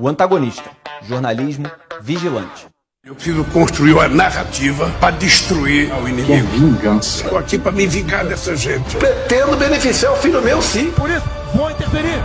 O Antagonista, jornalismo vigilante. Eu preciso construir uma narrativa para destruir o inimigo. Que vingança. Estou aqui para me vingar dessa gente. Pretendo beneficiar o filho meu, sim. Por isso, vou interferir.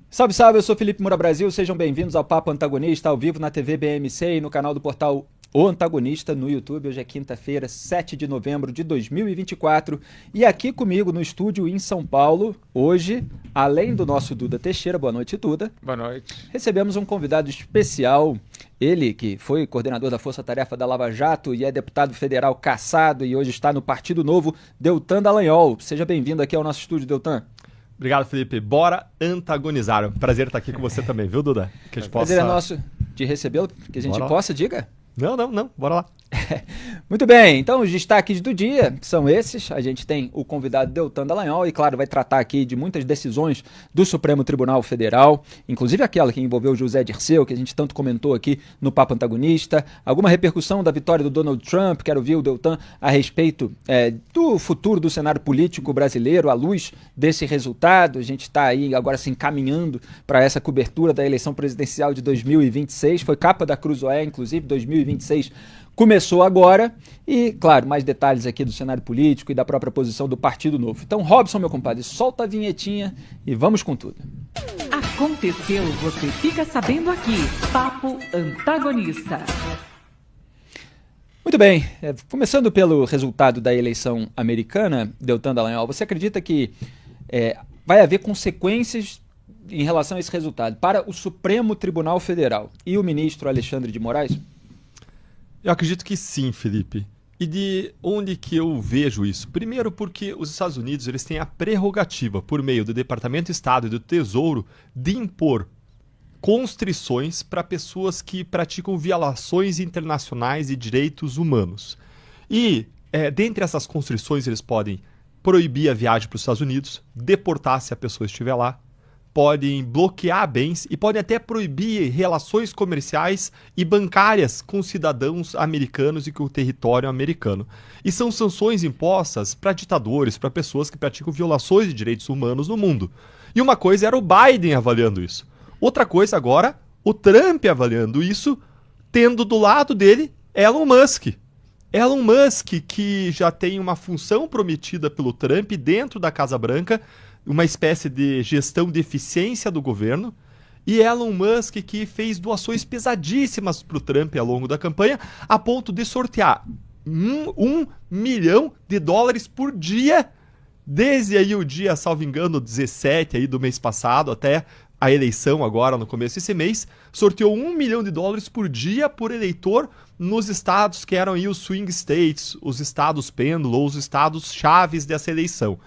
Salve, salve, eu sou Felipe Moura Brasil, sejam bem-vindos ao Papo Antagonista, ao vivo na TV BMC e no canal do portal O Antagonista no YouTube. Hoje é quinta-feira, 7 de novembro de 2024 e aqui comigo no estúdio em São Paulo, hoje, além do nosso Duda Teixeira, boa noite Duda. Boa noite. Recebemos um convidado especial, ele que foi coordenador da Força Tarefa da Lava Jato e é deputado federal cassado e hoje está no Partido Novo, Deltan Dallagnol. Seja bem-vindo aqui ao nosso estúdio, Deltan. Obrigado, Felipe. Bora antagonizar. Prazer estar aqui com você também, viu, Duda? Que a gente possa... Prazer é nosso de recebê-lo, que a gente possa, diga. Não, bora lá. Muito bem, então os destaques do dia são esses. A gente tem o convidado Deltan Dallagnol e, claro, vai tratar aqui de muitas decisões do Supremo Tribunal Federal, inclusive aquela que envolveu o José Dirceu, que a gente tanto comentou aqui no Papo Antagonista, alguma repercussão da vitória do Donald Trump. Quero ouvir o Deltan a respeito do futuro do cenário político brasileiro à luz desse resultado. A gente está aí agora se encaminhando para essa cobertura da eleição presidencial de 2026, foi capa da Cruzoé, inclusive, 2026 começou agora e, claro, mais detalhes aqui do cenário político e da própria posição do Partido Novo. Então, Robson, meu compadre, solta a vinhetinha e vamos com tudo. Aconteceu, você fica sabendo aqui. Papo Antagonista. Muito bem, começando pelo resultado da eleição americana, Deltan Dallagnol, você acredita que vai haver consequências em relação a esse resultado para o Supremo Tribunal Federal e o ministro Alexandre de Moraes? Eu acredito que sim, Felipe. E de onde que eu vejo isso? Primeiro porque os Estados Unidos eles têm a prerrogativa, por meio do Departamento de Estado e do Tesouro, de impor constrições para pessoas que praticam violações internacionais de direitos humanos. E, dentre essas constrições, eles podem proibir a viagem para os Estados Unidos, deportar se a pessoa estiver lá, podem bloquear bens e podem até proibir relações comerciais e bancárias com cidadãos americanos e com o território americano. E são sanções impostas para ditadores, para pessoas que praticam violações de direitos humanos no mundo. E uma coisa era o Biden avaliando isso. Outra coisa agora, o Trump avaliando isso, tendo do lado dele Elon Musk. Elon Musk, que já tem uma função prometida pelo Trump dentro da Casa Branca, uma espécie de gestão de eficiência do governo, e Elon Musk que fez doações pesadíssimas para o Trump ao longo da campanha, a ponto de sortear $1 milhão por dia, desde aí o dia, salvo engano, 17 aí do mês passado até a eleição agora no começo desse mês, sorteou $1 milhão por dia por eleitor nos estados que eram aí os swing states, os estados pêndulo ou os estados chaves dessa eleição.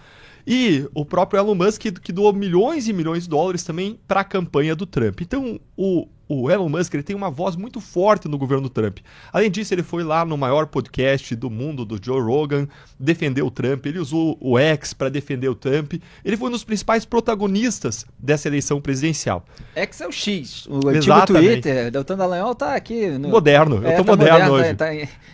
E o próprio Elon Musk que doou milhões e milhões de dólares também para a campanha do Trump. Então o Elon Musk ele tem uma voz muito forte no governo do Trump. Além disso, ele foi lá no maior podcast do mundo, do Joe Rogan, defender o Trump. Ele usou o X para defender o Trump. Ele foi um dos principais protagonistas dessa eleição presidencial. X é o X, o antigo Twitter. Deltan Dallagnol tá aqui... Moderno, eu tô moderno hoje.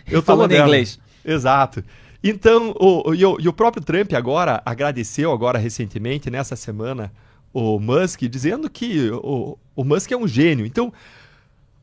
Eu tô falando em inglês. Exato. Então, o próprio Trump agora agradeceu recentemente, nessa semana, o Musk, dizendo que o Musk é um gênio. Então,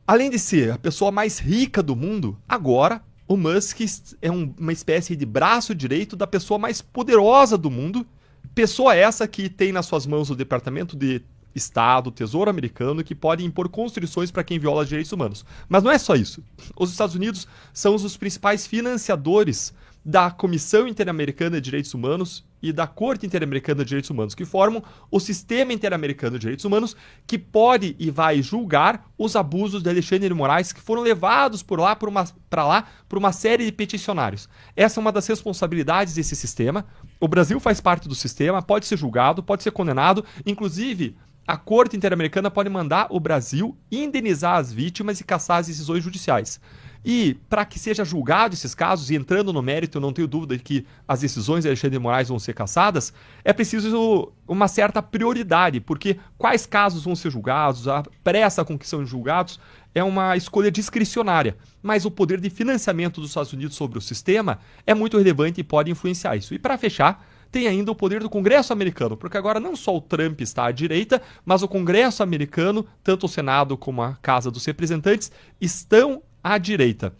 além de ser a pessoa mais rica do mundo, agora o Musk é uma espécie de braço direito da pessoa mais poderosa do mundo. Pessoa essa que tem nas suas mãos o Departamento de Estado, o Tesouro Americano, que pode impor constrições para quem viola direitos humanos. Mas não é só isso. Os Estados Unidos são os principais financiadores da Comissão Interamericana de Direitos Humanos e da Corte Interamericana de Direitos Humanos, que formam o Sistema Interamericano de Direitos Humanos, que pode e vai julgar os abusos de Alexandre de Moraes que foram levados para lá por uma série de peticionários. Essa é uma das responsabilidades desse sistema. O Brasil faz parte do sistema, pode ser julgado, pode ser condenado, inclusive a Corte Interamericana pode mandar o Brasil indenizar as vítimas e cassar as decisões judiciais. E para que seja julgado esses casos, e entrando no mérito, eu não tenho dúvida de que as decisões de Alexandre de Moraes vão ser cassadas, é preciso uma certa prioridade, porque quais casos vão ser julgados, a pressa com que são julgados, é uma escolha discricionária. Mas o poder de financiamento dos Estados Unidos sobre o sistema é muito relevante e pode influenciar isso. E para fechar, tem ainda o poder do Congresso americano, porque agora não só o Trump está à direita, mas o Congresso americano, tanto o Senado como a Casa dos Representantes, estão à direita.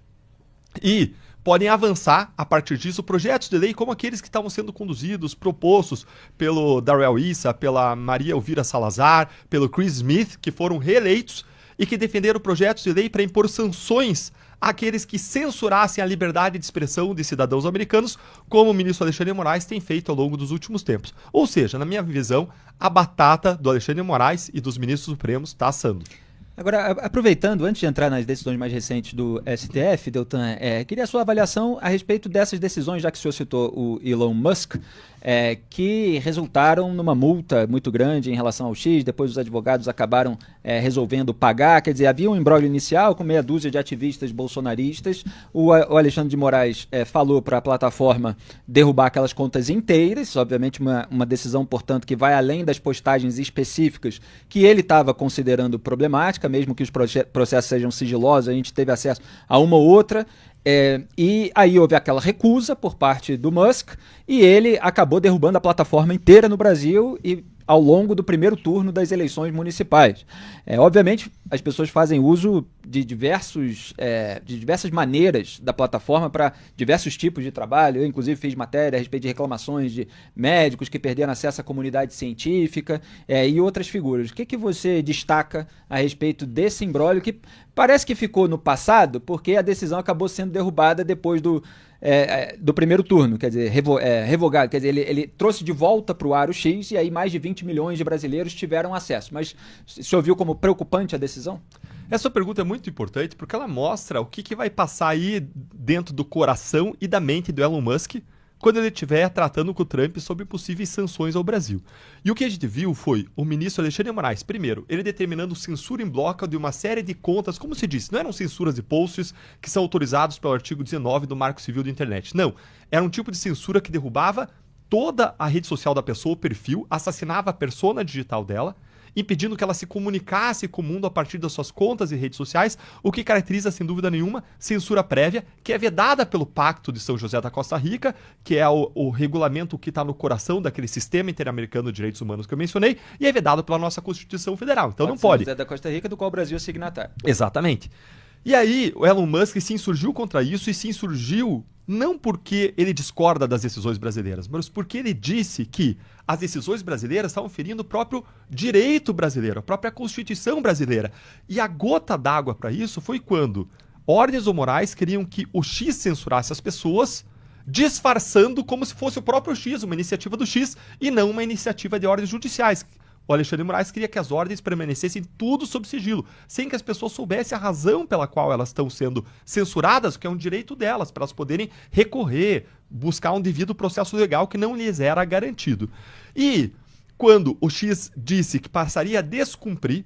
E podem avançar, a partir disso, projetos de lei como aqueles que estavam sendo conduzidos, propostos pelo Darrell Issa, pela Maria Elvira Salazar, pelo Chris Smith, que foram reeleitos e que defenderam projetos de lei para impor sanções àqueles que censurassem a liberdade de expressão de cidadãos americanos, como o ministro Alexandre de Moraes tem feito ao longo dos últimos tempos. Ou seja, na minha visão, a batata do Alexandre de Moraes e dos ministros supremos está assando. Agora, aproveitando, antes de entrar nas decisões mais recentes do STF, Deltan, queria a sua avaliação a respeito dessas decisões, já que o senhor citou o Elon Musk, que resultaram numa multa muito grande em relação ao X, depois os advogados acabaram resolvendo pagar, quer dizer, havia um imbróglio inicial com meia dúzia de ativistas bolsonaristas, o Alexandre de Moraes falou para a plataforma derrubar aquelas contas inteiras, obviamente uma decisão, portanto, que vai além das postagens específicas que ele estava considerando problemática, mesmo que os processos sejam sigilosos, a gente teve acesso a uma ou outra, e aí houve aquela recusa por parte do Musk e ele acabou derrubando a plataforma inteira no Brasil e ao longo do primeiro turno das eleições municipais. Obviamente, as pessoas fazem uso de diversas maneiras da plataforma para diversos tipos de trabalho. Eu, inclusive, fiz matéria a respeito de reclamações de médicos que perderam acesso à comunidade científica e outras figuras. O que você destaca a respeito desse imbróglio que parece que ficou no passado, porque a decisão acabou sendo derrubada depois do primeiro turno, quer dizer, revogado, quer dizer, ele trouxe de volta para o aro X e aí mais de 20 milhões de brasileiros tiveram acesso. Mas o senhor viu como preocupante a decisão? Essa pergunta é muito importante porque ela mostra o que vai passar aí dentro do coração e da mente do Elon Musk quando ele estiver tratando com o Trump sobre possíveis sanções ao Brasil. E o que a gente viu foi o ministro Alexandre de Moraes, primeiro, ele determinando censura em bloco de uma série de contas, como se disse, não eram censuras de posts que são autorizados pelo artigo 19 do Marco Civil da Internet. Não, era um tipo de censura que derrubava toda a rede social da pessoa, o perfil, assassinava a persona digital dela, impedindo que ela se comunicasse com o mundo a partir das suas contas e redes sociais, o que caracteriza, sem dúvida nenhuma, censura prévia, que é vedada pelo Pacto de São José da Costa Rica, que é o regulamento que está no coração daquele sistema interamericano de direitos humanos que eu mencionei, e é vedado pela nossa Constituição Federal. Então não pode. São José da Costa Rica, do qual o Brasil é signatário. Exatamente. E aí, o Elon Musk se insurgiu contra isso e se insurgiu não porque ele discorda das decisões brasileiras, mas porque ele disse que as decisões brasileiras estavam ferindo o próprio direito brasileiro, a própria Constituição brasileira. E a gota d'água para isso foi quando ordens ou morais queriam que o X censurasse as pessoas, disfarçando como se fosse o próprio X, uma iniciativa do X, e não uma iniciativa de ordens judiciais. O Alexandre de Moraes queria que as ordens permanecessem tudo sob sigilo, sem que as pessoas soubessem a razão pela qual elas estão sendo censuradas, que é um direito delas, para elas poderem recorrer, buscar um devido processo legal que não lhes era garantido. E quando o X disse que passaria a descumprir,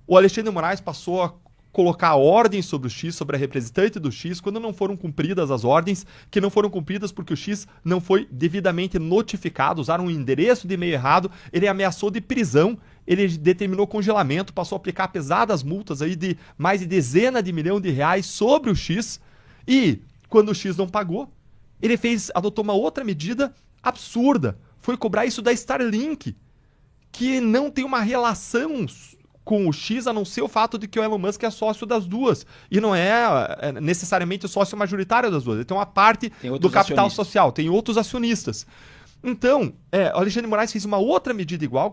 o Alexandre de Moraes passou a colocar a ordem sobre o X, sobre a representante do X, quando não foram cumpridas as ordens, que não foram cumpridas porque o X não foi devidamente notificado, usaram um endereço de e-mail errado, ele ameaçou de prisão, ele determinou congelamento, passou a aplicar pesadas multas aí de mais de dezenas de milhões de reais sobre o X, e quando o X não pagou, ele adotou uma outra medida absurda, foi cobrar isso da Starlink, que não tem uma relação com o X, a não ser o fato de que o Elon Musk é sócio das duas. E não é necessariamente o sócio majoritário das duas. Ele tem uma parte do capital social, tem outros acionistas. Então, o Alexandre de Moraes fez uma outra medida igual,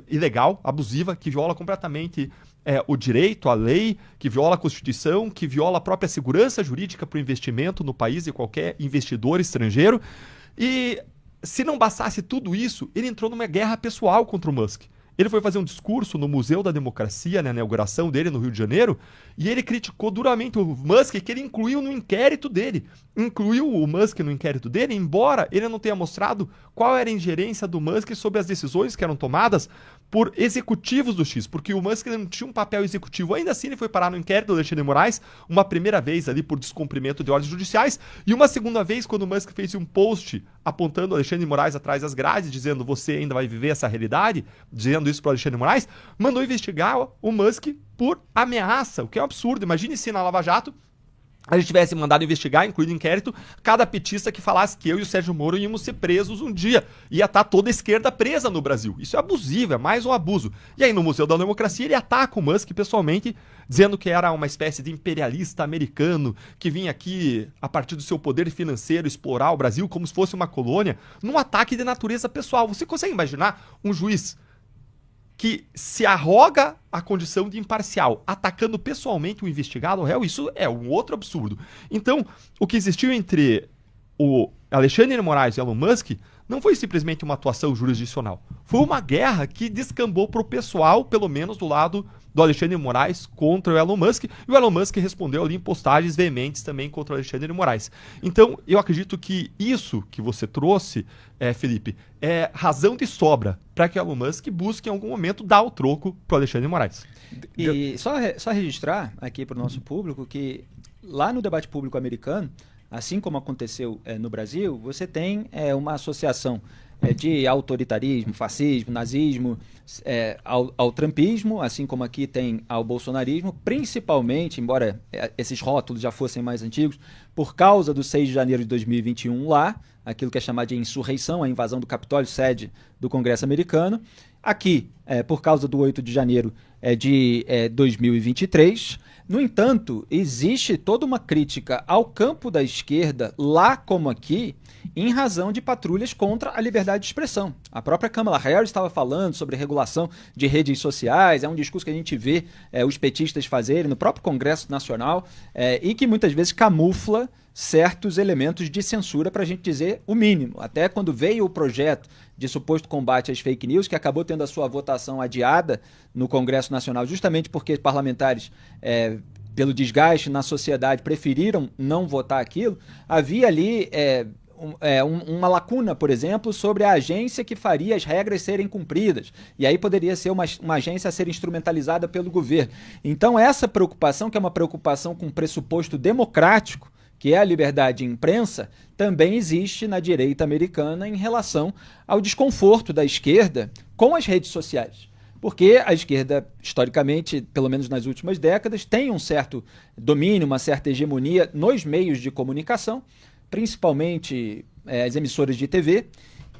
ilegal, abusiva, que viola completamente o direito, a lei, que viola a Constituição, que viola a própria segurança jurídica para o investimento no país e qualquer investidor estrangeiro. E se não bastasse tudo isso, ele entrou numa guerra pessoal contra o Musk. Ele foi fazer um discurso no Museu da Democracia, na inauguração dele no Rio de Janeiro, e ele criticou duramente o Musk, que ele incluiu no inquérito dele. Incluiu o Musk no inquérito dele, embora ele não tenha mostrado qual era a ingerência do Musk sobre as decisões que eram tomadas por executivos do X, porque o Musk não tinha um papel executivo. Ainda assim, ele foi parar no inquérito do Alexandre de Moraes, uma primeira vez ali por descumprimento de ordens judiciais, e uma segunda vez quando o Musk fez um post apontando o Alexandre de Moraes atrás das grades, dizendo você ainda vai viver essa realidade, dizendo isso para o Alexandre de Moraes, mandou investigar o Musk por ameaça, o que é um absurdo. Imagine se na Lava Jato a gente tivesse mandado investigar, incluído inquérito, cada petista que falasse que eu e o Sérgio Moro íamos ser presos um dia. Ia estar toda a esquerda presa no Brasil. Isso é abusivo, é mais um abuso. E aí no Museu da Democracia ele ataca o Musk pessoalmente, dizendo que era uma espécie de imperialista americano que vinha aqui, a partir do seu poder financeiro, explorar o Brasil como se fosse uma colônia, num ataque de natureza pessoal. Você consegue imaginar um juiz que se arroga a condição de imparcial, atacando pessoalmente o investigado, o réu? Isso é um outro absurdo. Então, o que existiu entre o Alexandre de Moraes e Elon Musk não foi simplesmente uma atuação jurisdicional. Foi uma guerra que descambou para o pessoal, pelo menos do lado do Alexandre de Moraes contra o Elon Musk, e o Elon Musk respondeu ali em postagens veementes também contra o Alexandre de Moraes. Então, eu acredito que isso que você trouxe, Felipe, é razão de sobra para que o Elon Musk busque em algum momento dar o troco para o Alexandre de Moraes. E só registrar aqui para o nosso público que lá no debate público americano, assim como aconteceu no Brasil, você tem uma associação de autoritarismo, fascismo, nazismo, ao trumpismo, assim como aqui tem ao bolsonarismo, principalmente, embora esses rótulos já fossem mais antigos, por causa do 6 de janeiro de 2021 lá, aquilo que é chamado de insurreição, a invasão do Capitólio, sede do Congresso americano. Aqui, por causa do 8 de janeiro de 2023. No entanto, existe toda uma crítica ao campo da esquerda, lá como aqui, em razão de patrulhas contra a liberdade de expressão. A própria Kamala Harris estava falando sobre regulação de redes sociais, é um discurso que a gente vê os petistas fazerem no próprio Congresso Nacional e que muitas vezes camufla certos elementos de censura, para a gente dizer o mínimo. Até quando veio o projeto de suposto combate às fake news, que acabou tendo a sua votação adiada no Congresso Nacional, justamente porque parlamentares, pelo desgaste na sociedade, preferiram não votar aquilo, havia ali uma lacuna, por exemplo, sobre a agência que faria as regras serem cumpridas. E aí poderia ser uma agência a ser instrumentalizada pelo governo. Então essa preocupação, que é uma preocupação com pressuposto democrático, que é a liberdade de imprensa, também existe na direita americana em relação ao desconforto da esquerda com as redes sociais. Porque a esquerda, historicamente, pelo menos nas últimas décadas, tem um certo domínio, uma certa hegemonia nos meios de comunicação, principalmente as emissoras de TV,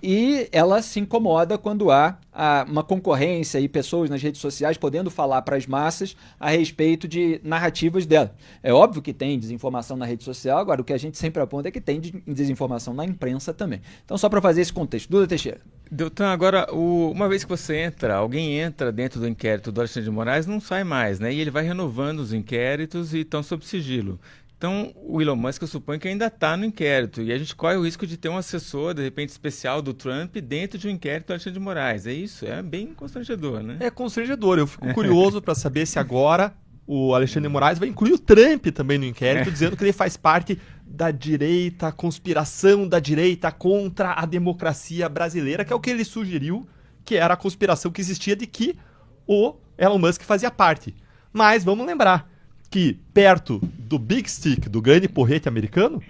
e ela se incomoda quando há uma concorrência e pessoas nas redes sociais podendo falar para as massas a respeito de narrativas dela. É óbvio que tem desinformação na rede social, agora o que a gente sempre aponta é que tem desinformação na imprensa também. Então, só para fazer esse contexto. Duda Teixeira. Deltan, agora, uma vez que você alguém entra dentro do inquérito do Alexandre de Moraes, não sai mais, né? E ele vai renovando os inquéritos e estão sob sigilo. Então, o Elon Musk, eu suponho que ainda está no inquérito. E a gente corre o risco de ter um assessor, de repente, especial do Trump dentro de um inquérito do Alexandre de Moraes. É isso? É bem constrangedor, né? É constrangedor. Eu fico curioso para saber se agora o Alexandre de Moraes vai incluir o Trump também no inquérito, dizendo que ele faz parte da direita, conspiração da direita contra a democracia brasileira, que é o que ele sugeriu, que era a conspiração que existia de que o Elon Musk fazia parte. Mas vamos lembrar que perto do Big Stick, do grande porrete americano,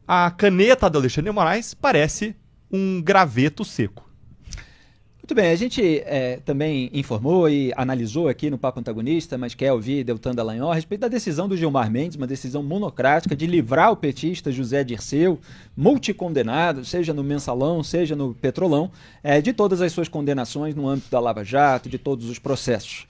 a caneta do Alexandre de Moraes parece um graveto seco. Muito bem, a gente também informou e analisou aqui no Papo Antagonista, mas quer ouvir Deltan Dallagnol a respeito da decisão do Gilmar Mendes, uma decisão monocrática de livrar o petista José Dirceu, multicondenado, seja no Mensalão, seja no Petrolão, de todas as suas condenações no âmbito da Lava Jato, de todos os processos.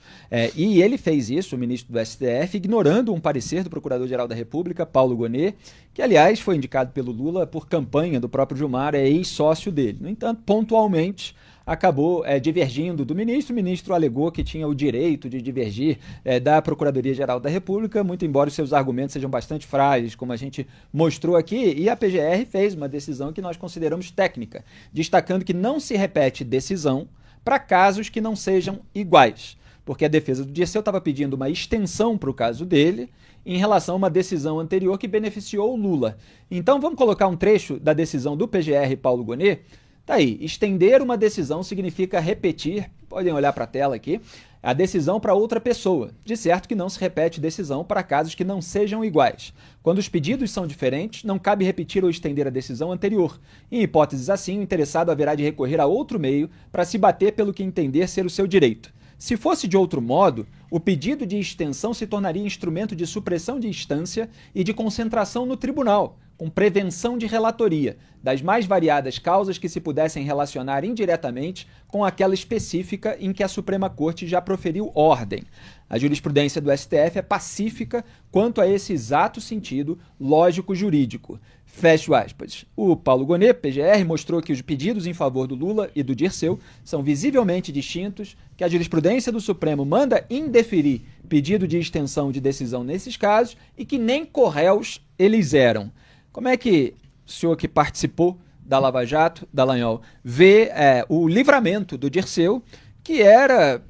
E ele fez isso, o ministro do STF, ignorando um parecer do Procurador-Geral da República, Paulo Gonet, que, aliás, foi indicado pelo Lula por campanha do próprio Gilmar, é ex-sócio dele. No entanto, pontualmente, acabou divergindo do ministro. O ministro alegou que tinha o direito de divergir da Procuradoria-Geral da República, muito embora os seus argumentos sejam bastante frágeis, como a gente mostrou aqui, e a PGR fez uma decisão que nós consideramos técnica, destacando que não se repete decisão para casos que não sejam iguais, porque a defesa do Dirceu estava pedindo uma extensão para o caso dele em relação a uma decisão anterior que beneficiou o Lula. Então vamos colocar um trecho da decisão do PGR Paulo Gonet. Tá aí, estender uma decisão significa repetir, podem olhar para a tela aqui, a decisão para outra pessoa. De certo que não se repete decisão para casos que não sejam iguais. Quando os pedidos são diferentes, não cabe repetir ou estender a decisão anterior. Em hipóteses assim, o interessado haverá de recorrer a outro meio para se bater pelo que entender ser o seu direito. Se fosse de outro modo, o pedido de extensão se tornaria instrumento de supressão de instância e de concentração no tribunal, com prevenção de relatoria das mais variadas causas que se pudessem relacionar indiretamente com aquela específica em que a Suprema Corte já proferiu ordem. A jurisprudência do STF é pacífica quanto a esse exato sentido lógico-jurídico. Fecho aspas. O Paulo Gonet, PGR, mostrou que os pedidos em favor do Lula e do Dirceu são visivelmente distintos, que a jurisprudência do Supremo manda indeferir pedido de extensão de decisão nesses casos e que nem corréus eles eram. Como é que o senhor que participou da Lava Jato, Dallagnol, vê o livramento do Dirceu, que era,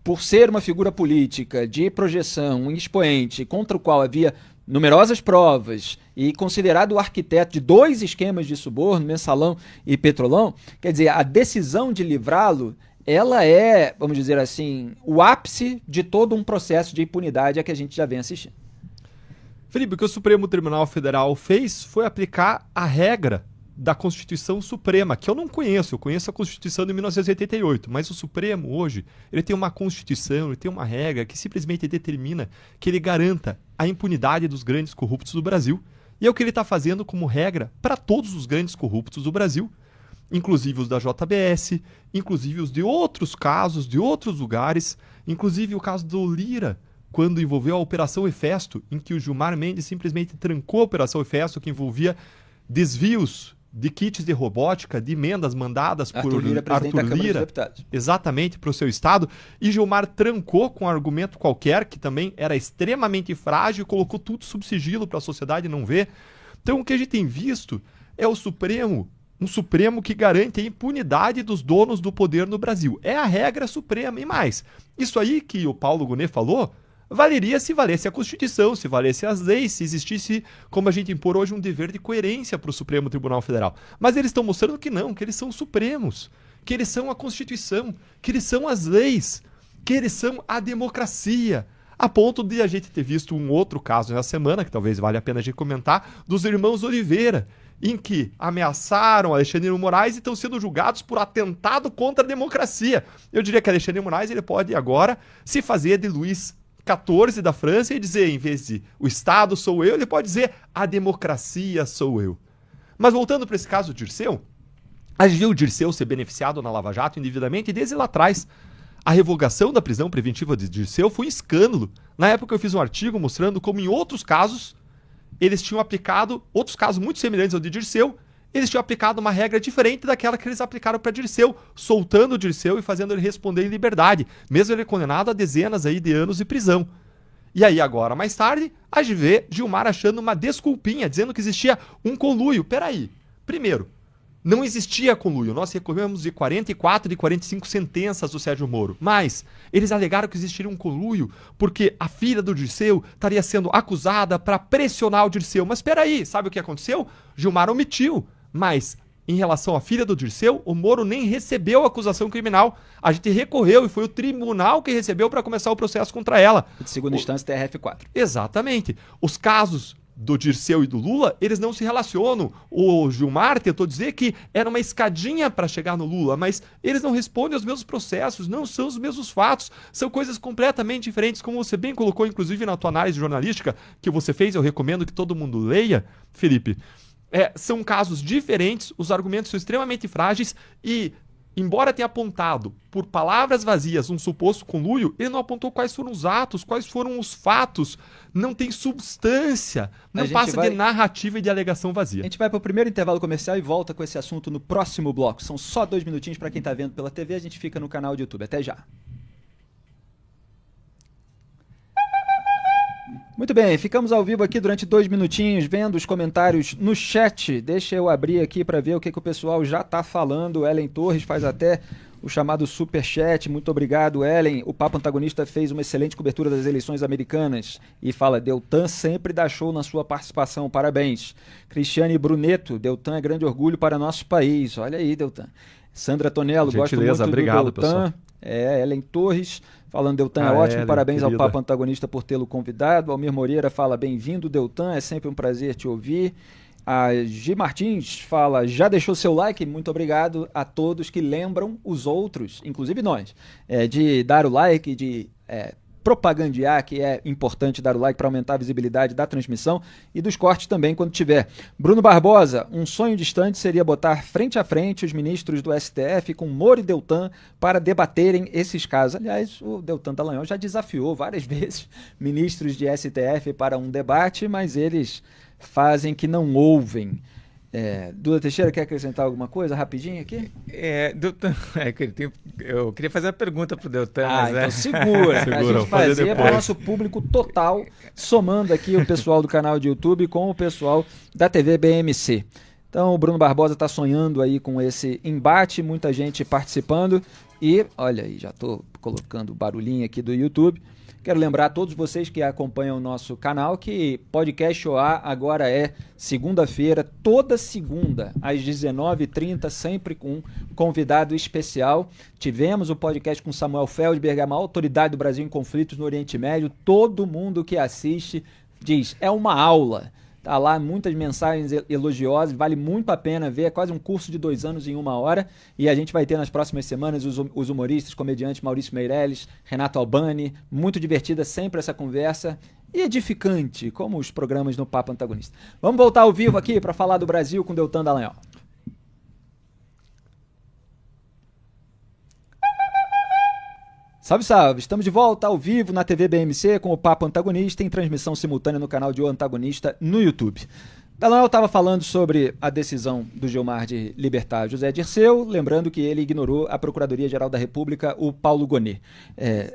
por ser uma figura política de projeção, um expoente contra o qual havia numerosas provas e considerado o arquiteto de 2 esquemas de suborno, Mensalão e Petrolão, quer dizer, a decisão de livrá-lo, ela é, vamos dizer assim, o ápice de todo um processo de impunidade a que a gente já vem assistindo. Felipe, o que o Supremo Tribunal Federal fez foi aplicar a regra da Constituição Suprema, que eu não conheço, eu conheço a Constituição de 1988, mas o Supremo hoje, ele tem uma Constituição, ele tem uma regra que simplesmente determina que ele garanta a impunidade dos grandes corruptos do Brasil, e é o que ele está fazendo como regra para todos os grandes corruptos do Brasil, inclusive os da JBS, inclusive os de outros casos, de outros lugares, inclusive o caso do Lira, quando envolveu a Operação Hefesto, em que o Gilmar Mendes simplesmente trancou a Operação Hefesto, que envolvia desvios de kits de robótica, de emendas mandadas por Arthur Lira, exatamente para o seu estado, e Gilmar trancou com um argumento qualquer, que também era extremamente frágil, colocou tudo sob sigilo para a sociedade não ver. Então o que a gente tem visto é o Supremo, um Supremo que garante a impunidade dos donos do poder no Brasil. É a regra suprema. E mais, isso aí que o Paulo Gonet falou, valeria se valesse a Constituição, se valesse as leis, se existisse, como a gente impor hoje, um dever de coerência para o Supremo Tribunal Federal. Mas eles estão mostrando que não, que eles são supremos, que eles são a Constituição, que eles são as leis, que eles são a democracia. A ponto de a gente ter visto um outro caso na semana, que talvez valha a pena a gente comentar, dos irmãos Oliveira, em que ameaçaram Alexandre de Moraes e estão sendo julgados por atentado contra a democracia. Eu diria que Alexandre de Moraes ele pode agora se fazer de Luís XIV da França e dizer, em vez de o Estado sou eu, ele pode dizer a democracia sou eu. Mas voltando para esse caso do Dirceu, a gente viu o Dirceu ser beneficiado na Lava Jato indevidamente desde lá atrás. A revogação da prisão preventiva de Dirceu foi um escândalo. Na época eu fiz um artigo mostrando como em outros casos eles tinham aplicado, outros casos muito semelhantes ao de Dirceu, eles tinham aplicado uma regra diferente daquela que eles aplicaram para Dirceu, soltando o Dirceu e fazendo ele responder em liberdade, mesmo ele condenado a dezenas aí de anos de prisão. E aí agora, mais tarde, a gente vê Gilmar achando uma desculpinha, dizendo que existia um conluio. Peraí, primeiro, não existia conluio. Nós recorremos de 44 de 45 sentenças do Sérgio Moro. Mas eles alegaram que existiria um conluio porque a filha do Dirceu estaria sendo acusada para pressionar o Dirceu. Mas peraí, sabe o que aconteceu? Gilmar omitiu. Mas em relação à filha do Dirceu, o Moro nem recebeu a acusação criminal. A gente recorreu e foi o tribunal que recebeu para começar o processo contra ela. De segunda instância, TRF4. Exatamente. Os casos do Dirceu e do Lula, eles não se relacionam. O Gilmar tentou dizer que era uma escadinha para chegar no Lula, mas eles não respondem aos mesmos processos, não são os mesmos fatos, são coisas completamente diferentes, como você bem colocou, inclusive na tua análise jornalística que você fez, eu recomendo que todo mundo leia, Felipe. São casos diferentes, os argumentos são extremamente frágeis e, embora tenha apontado por palavras vazias um suposto conluio, ele não apontou quais foram os atos, quais foram os fatos, não tem substância, não passa de narrativa e de alegação vazia. A gente vai para o primeiro intervalo comercial e volta com esse assunto no próximo bloco. São só 2 minutinhos para quem está vendo pela TV, a gente fica no canal de YouTube. Até já. Muito bem, ficamos ao vivo aqui durante 2 minutinhos, vendo os comentários no chat. Deixa eu abrir aqui para ver o que o pessoal já está falando. Ellen Torres faz até o chamado superchat. Muito obrigado, Ellen. O Papo Antagonista fez uma excelente cobertura das eleições americanas e fala, Deltan sempre dá show na sua participação, parabéns. Cristiane Bruneto, Deltan é grande orgulho para nosso país. Olha aí, Deltan. Sandra Tonello, gosto muito obrigado, do Deltan. Pessoal. Ellen Torres, falando Deltan é ótimo, parabéns querida. Ao Papo Antagonista por tê-lo convidado. Almir Moreira fala, bem-vindo Deltan, é sempre um prazer te ouvir. A Gi Martins fala, já deixou seu like? Muito obrigado a todos que lembram os outros, inclusive nós, de dar o like, de propagandear, que é importante dar o like para aumentar a visibilidade da transmissão e dos cortes também quando tiver. Bruno Barbosa, um sonho distante seria botar frente a frente os ministros do STF com Moro e Deltan para debaterem esses casos. Aliás, o Deltan Dallagnol já desafiou várias vezes ministros de STF para um debate, mas eles fazem que não ouvem. Duda Teixeira, quer acrescentar alguma coisa rapidinho aqui? Deltan, eu queria fazer uma pergunta para o Deltan. Então segura a gente fazer para o nosso público total, somando aqui o pessoal do canal de YouTube com o pessoal da TV BMC. Então o Bruno Barbosa está sonhando aí com esse embate, muita gente participando e, olha aí, já estou colocando o barulhinho aqui do YouTube. Quero lembrar a todos vocês que acompanham o nosso canal que Podcast OA agora é segunda-feira, toda segunda, às 19h30, sempre com um convidado especial. Tivemos o podcast com Samuel Feldberg, a maior autoridade do Brasil em conflitos no Oriente Médio. Todo mundo que assiste diz, é uma aula. Tá lá, muitas mensagens elogiosas, vale muito a pena ver, é quase um curso de 2 anos em 1 hora, e a gente vai ter nas próximas semanas os humoristas, comediantes Maurício Meirelles, Renato Albani, muito divertida sempre essa conversa, e edificante, como os programas no Papo Antagonista. Vamos voltar ao vivo aqui para falar do Brasil com Deltan Dallagnol. Salve, salve! Estamos de volta ao vivo na TV BMC com o Papo Antagonista em transmissão simultânea no canal de O Antagonista no YouTube. Dallagnol estava falando sobre a decisão do Gilmar de libertar José Dirceu, lembrando que ele ignorou a Procuradoria-Geral da República, o Paulo Gonet.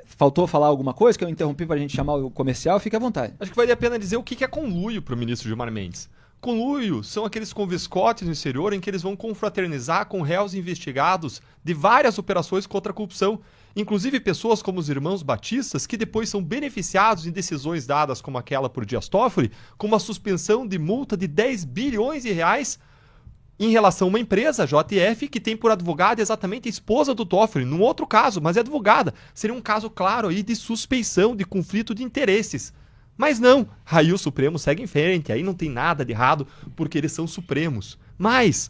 Faltou falar alguma coisa que eu interrompi para a gente chamar o comercial? Fique à vontade. Acho que vale a pena dizer o que é conluio para o ministro Gilmar Mendes. Conluio são aqueles conviscotes no exterior em que eles vão confraternizar com réus investigados de várias operações contra a corrupção, inclusive pessoas como os irmãos Batistas, que depois são beneficiados em decisões dadas como aquela por Dias Toffoli, com uma suspensão de multa de 10 bilhões de reais em relação a uma empresa, a JF, que tem por advogada exatamente a esposa do Toffoli, num outro caso, mas é advogada. Seria um caso claro aí de suspeição, de conflito de interesses. Mas não, aí o Supremo segue em frente, aí não tem nada de errado, porque eles são supremos. Mas,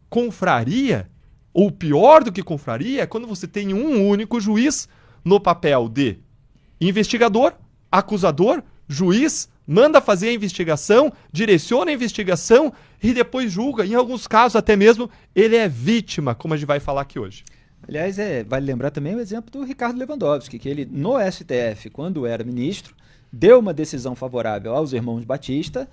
confraria, ou pior do que confraria, é quando você tem um único juiz no papel de investigador, acusador, juiz, manda fazer a investigação, direciona a investigação e depois julga. Em alguns casos, até mesmo, ele é vítima, como a gente vai falar aqui hoje. Aliás, vale lembrar também o exemplo do Ricardo Lewandowski, que ele, no STF, quando era ministro, deu uma decisão favorável aos irmãos Batista,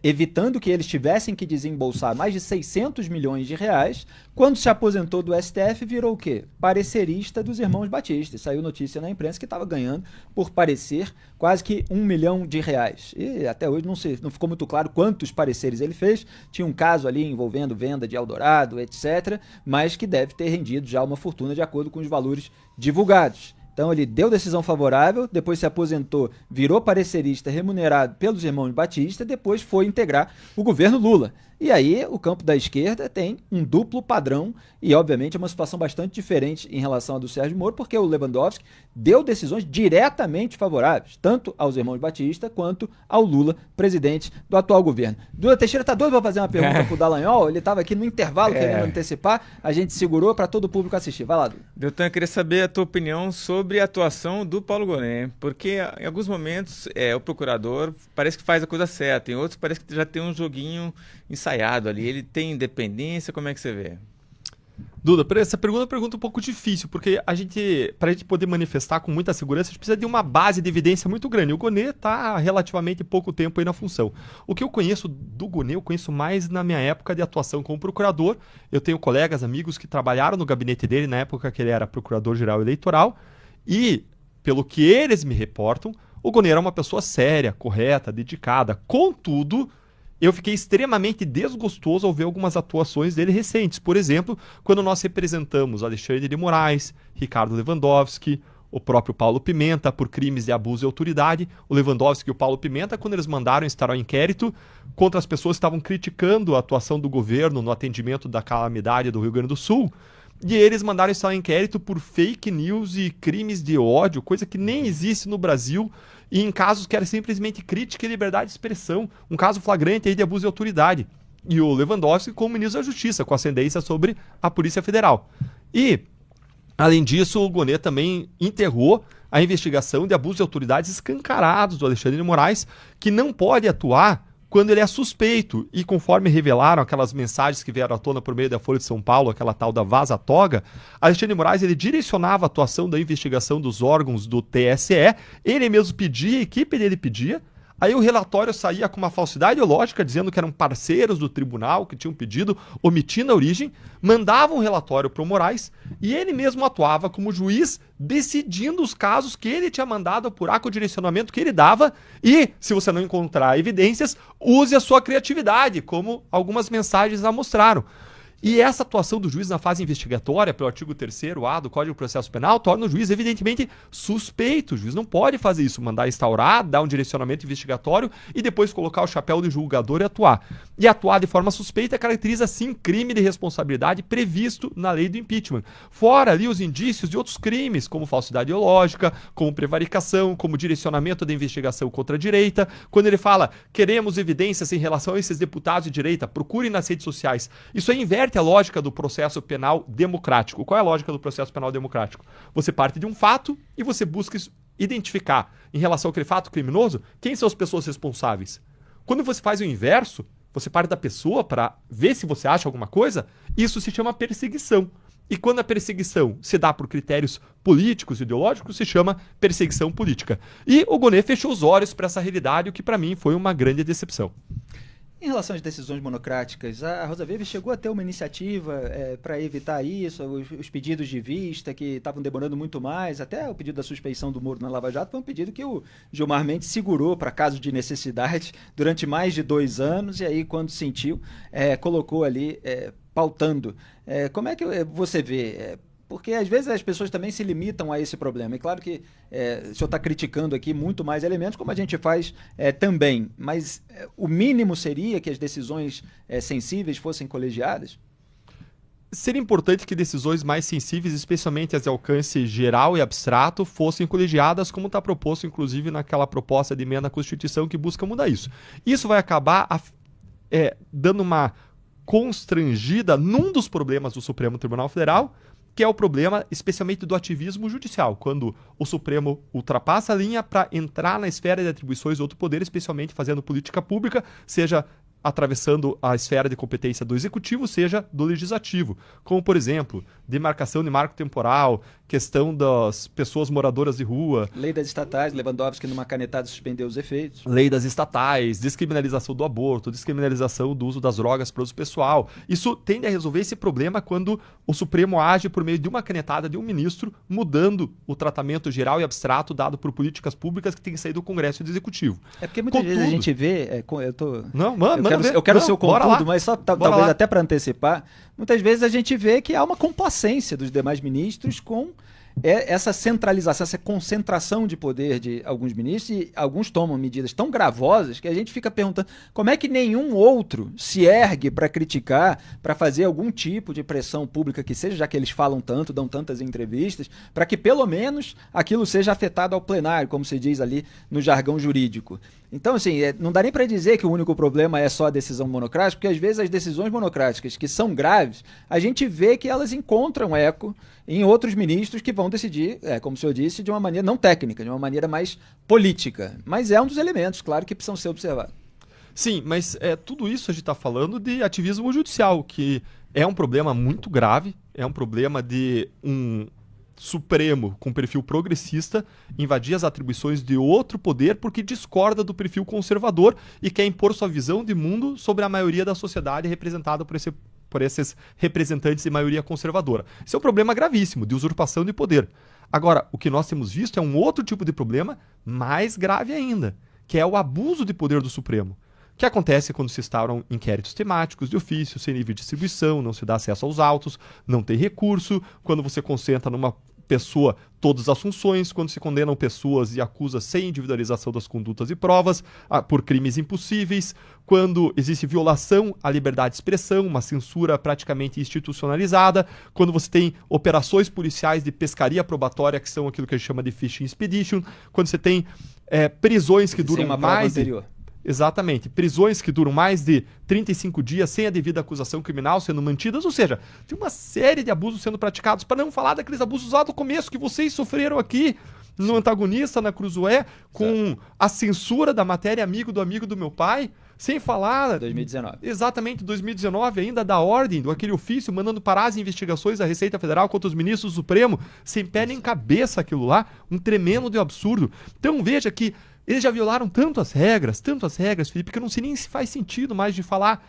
evitando que eles tivessem que desembolsar mais de 600 milhões de reais. Quando se aposentou do STF, virou o quê? Parecerista dos irmãos Batista. Saiu notícia na imprensa que estava ganhando, por parecer, quase que 1 milhão de reais. E até hoje não ficou muito claro quantos pareceres ele fez. Tinha um caso ali envolvendo venda de Eldorado, etc., mas que deve ter rendido já uma fortuna de acordo com os valores divulgados. Então ele deu decisão favorável, depois se aposentou, virou parecerista remunerado pelos irmãos Batista, depois foi integrar o governo Lula. E aí o campo da esquerda tem um duplo padrão e, obviamente, é uma situação bastante diferente em relação à do Sérgio Moro, porque o Lewandowski deu decisões diretamente favoráveis, tanto aos irmãos Batista quanto ao Lula, presidente do atual governo. Duda Teixeira tá doido para fazer uma pergunta pro Dallagnol, ele estava aqui no intervalo querendo antecipar, a gente segurou para todo o público assistir. Vai lá, Duda. Deltan, eu queria saber a tua opinião sobre a atuação do Paulo Gonet, porque em alguns momentos o procurador parece que faz a coisa certa, em outros parece que já tem um joguinho ensaiado ali. Ele tem independência? Como é que você vê? Duda, essa pergunta é uma pergunta um pouco difícil, porque para a gente poder manifestar com muita segurança, a gente precisa de uma base de evidência muito grande. O Gonet está há relativamente pouco tempo aí na função. O que eu conheço do Gonet, eu conheço mais na minha época de atuação como procurador. Eu tenho colegas, amigos que trabalharam no gabinete dele na época que ele era procurador-geral eleitoral, e, pelo que eles me reportam, o Gonet era uma pessoa séria, correta, dedicada. Contudo, eu fiquei extremamente desgostoso ao ver algumas atuações dele recentes. Por exemplo, quando nós representamos Alexandre de Moraes, Ricardo Lewandowski, o próprio Paulo Pimenta por crimes de abuso de autoridade. O Lewandowski e o Paulo Pimenta, quando eles mandaram instaurar um inquérito contra as pessoas que estavam criticando a atuação do governo no atendimento da calamidade do Rio Grande do Sul, e eles mandaram instalar um inquérito por fake news e crimes de ódio, coisa que nem existe no Brasil, e em casos que era simplesmente crítica e liberdade de expressão, um caso flagrante aí de abuso de autoridade. E o Lewandowski como ministro da Justiça, com ascendência sobre a Polícia Federal. E, além disso, o Gonê também enterrou a investigação de abuso de autoridades escancarados do Alexandre de Moraes, que não pode atuar quando ele é suspeito. E conforme revelaram aquelas mensagens que vieram à tona por meio da Folha de São Paulo, aquela tal da vaza-toga, Alexandre de Moraes ele direcionava a atuação da investigação dos órgãos do TSE, ele mesmo pedia, a equipe dele pedia, aí o relatório saía com uma falsidade ideológica, dizendo que eram parceiros do tribunal, que tinham pedido, omitindo a origem, mandavam um relatório para o Moraes e ele mesmo atuava como juiz, decidindo os casos que ele tinha mandado apurar com o direcionamento que ele dava e, se você não encontrar evidências, use a sua criatividade, como algumas mensagens já mostraram. E essa atuação do juiz na fase investigatória, pelo artigo 3º-A do Código de Processo Penal, torna o juiz evidentemente suspeito. O juiz não pode fazer isso, mandar instaurar, dar um direcionamento investigatório e depois colocar o chapéu de julgador e atuar. E atuar de forma suspeita caracteriza, sim, crime de responsabilidade previsto na lei do impeachment. Fora ali os indícios de outros crimes, como falsidade ideológica, como prevaricação, como direcionamento da investigação contra a direita. Quando ele fala, queremos evidências em relação a esses deputados de direita, procurem nas redes sociais. Isso aí inverte a lógica do processo penal democrático. Qual é a lógica do processo penal democrático? Você parte de um fato e você busca identificar, em relação àquele fato criminoso, quem são as pessoas responsáveis. Quando você faz o inverso, você parte da pessoa para ver se você acha alguma coisa, isso se chama perseguição. E quando a perseguição se dá por critérios políticos e ideológicos, se chama perseguição política. E o Gonê fechou os olhos para essa realidade, o que para mim foi uma grande decepção. Em relação às decisões monocráticas, a Rosa Weber chegou a ter uma iniciativa para evitar isso, os pedidos de vista que estavam demorando muito mais, até o pedido da suspeição do Moro na Lava Jato foi um pedido que o Gilmar Mendes segurou para caso de necessidade durante mais de 2 anos, e aí quando sentiu, colocou ali pautando. Como é que você vê? Porque às vezes as pessoas também se limitam a esse problema. É claro que o senhor está criticando aqui muito mais elementos, como a gente faz também. Mas o mínimo seria que as decisões sensíveis fossem colegiadas? Seria importante que decisões mais sensíveis, especialmente as de alcance geral e abstrato, fossem colegiadas, como está proposto, inclusive, naquela proposta de emenda à Constituição que busca mudar isso. Isso vai acabar dando uma constrangida num dos problemas do Supremo Tribunal Federal, que é o problema especialmente do ativismo judicial, quando o Supremo ultrapassa a linha para entrar na esfera de atribuições do outro poder, especialmente fazendo política pública, seja atravessando a esfera de competência do Executivo, seja do Legislativo, como, por exemplo, demarcação de marco temporal, questão das pessoas moradoras de rua. Lei das estatais, Lewandowski numa canetada suspendeu os efeitos. Lei das estatais, descriminalização do aborto, descriminalização do uso das drogas para uso pessoal. Isso tende a resolver esse problema quando o Supremo age por meio de uma canetada de um ministro, mudando o tratamento geral e abstrato dado por políticas públicas que tem que sair do Congresso e do Executivo. É porque muitas vezes a gente vê... Eu quero ser o contudo, mas só talvez até para antecipar, muitas vezes a gente vê que há uma complacência dos demais ministros com essa centralização, essa concentração de poder de alguns ministros, e alguns tomam medidas tão gravosas que a gente fica perguntando como é que nenhum outro se ergue para criticar, para fazer algum tipo de pressão pública que seja, já que eles falam tanto, dão tantas entrevistas, para que pelo menos aquilo seja afetado ao plenário, como se diz ali no jargão jurídico. Então, assim, não dá nem para dizer que o único problema é só a decisão monocrática, porque às vezes as decisões monocráticas que são graves, a gente vê que elas encontram eco em outros ministros que vão decidir, como o senhor disse, de uma maneira não técnica, de uma maneira mais política. Mas é um dos elementos, claro, que precisam ser observados. Sim, mas tudo isso a gente está falando de ativismo judicial, que é um problema muito grave, é um problema de um Supremo com perfil progressista invadir as atribuições de outro poder porque discorda do perfil conservador e quer impor sua visão de mundo sobre a maioria da sociedade representada por esses representantes de maioria conservadora. Isso é um problema gravíssimo de usurpação de poder. Agora, o que nós temos visto é um outro tipo de problema mais grave ainda, que é o abuso de poder do Supremo, que acontece quando se instauram inquéritos temáticos de ofício, sem nível de distribuição, não se dá acesso aos autos, não tem recurso, quando você concentra numa pessoa todas as funções, quando se condenam pessoas e acusa sem individualização das condutas e provas, por crimes impossíveis, quando existe violação à liberdade de expressão, uma censura praticamente institucionalizada, quando você tem operações policiais de pescaria probatória, que são aquilo que a gente chama de fishing expedition, quando você tem prisões que duram mais de... Exatamente. Prisões que duram mais de 35 dias sem a devida acusação criminal sendo mantidas, ou seja, tem uma série de abusos sendo praticados, para não falar daqueles abusos lá do começo que vocês sofreram aqui no Antagonista, na Cruzoé, com a censura da matéria amigo do meu pai, sem falar... 2019. Exatamente, 2019 ainda, da ordem, do aquele ofício, mandando parar as investigações da Receita Federal contra os ministros do Supremo, sem pé nem cabeça aquilo lá, um tremendo de absurdo. Então veja que eles já violaram tanto as regras, Felipe, que eu não sei nem se faz sentido mais de falar,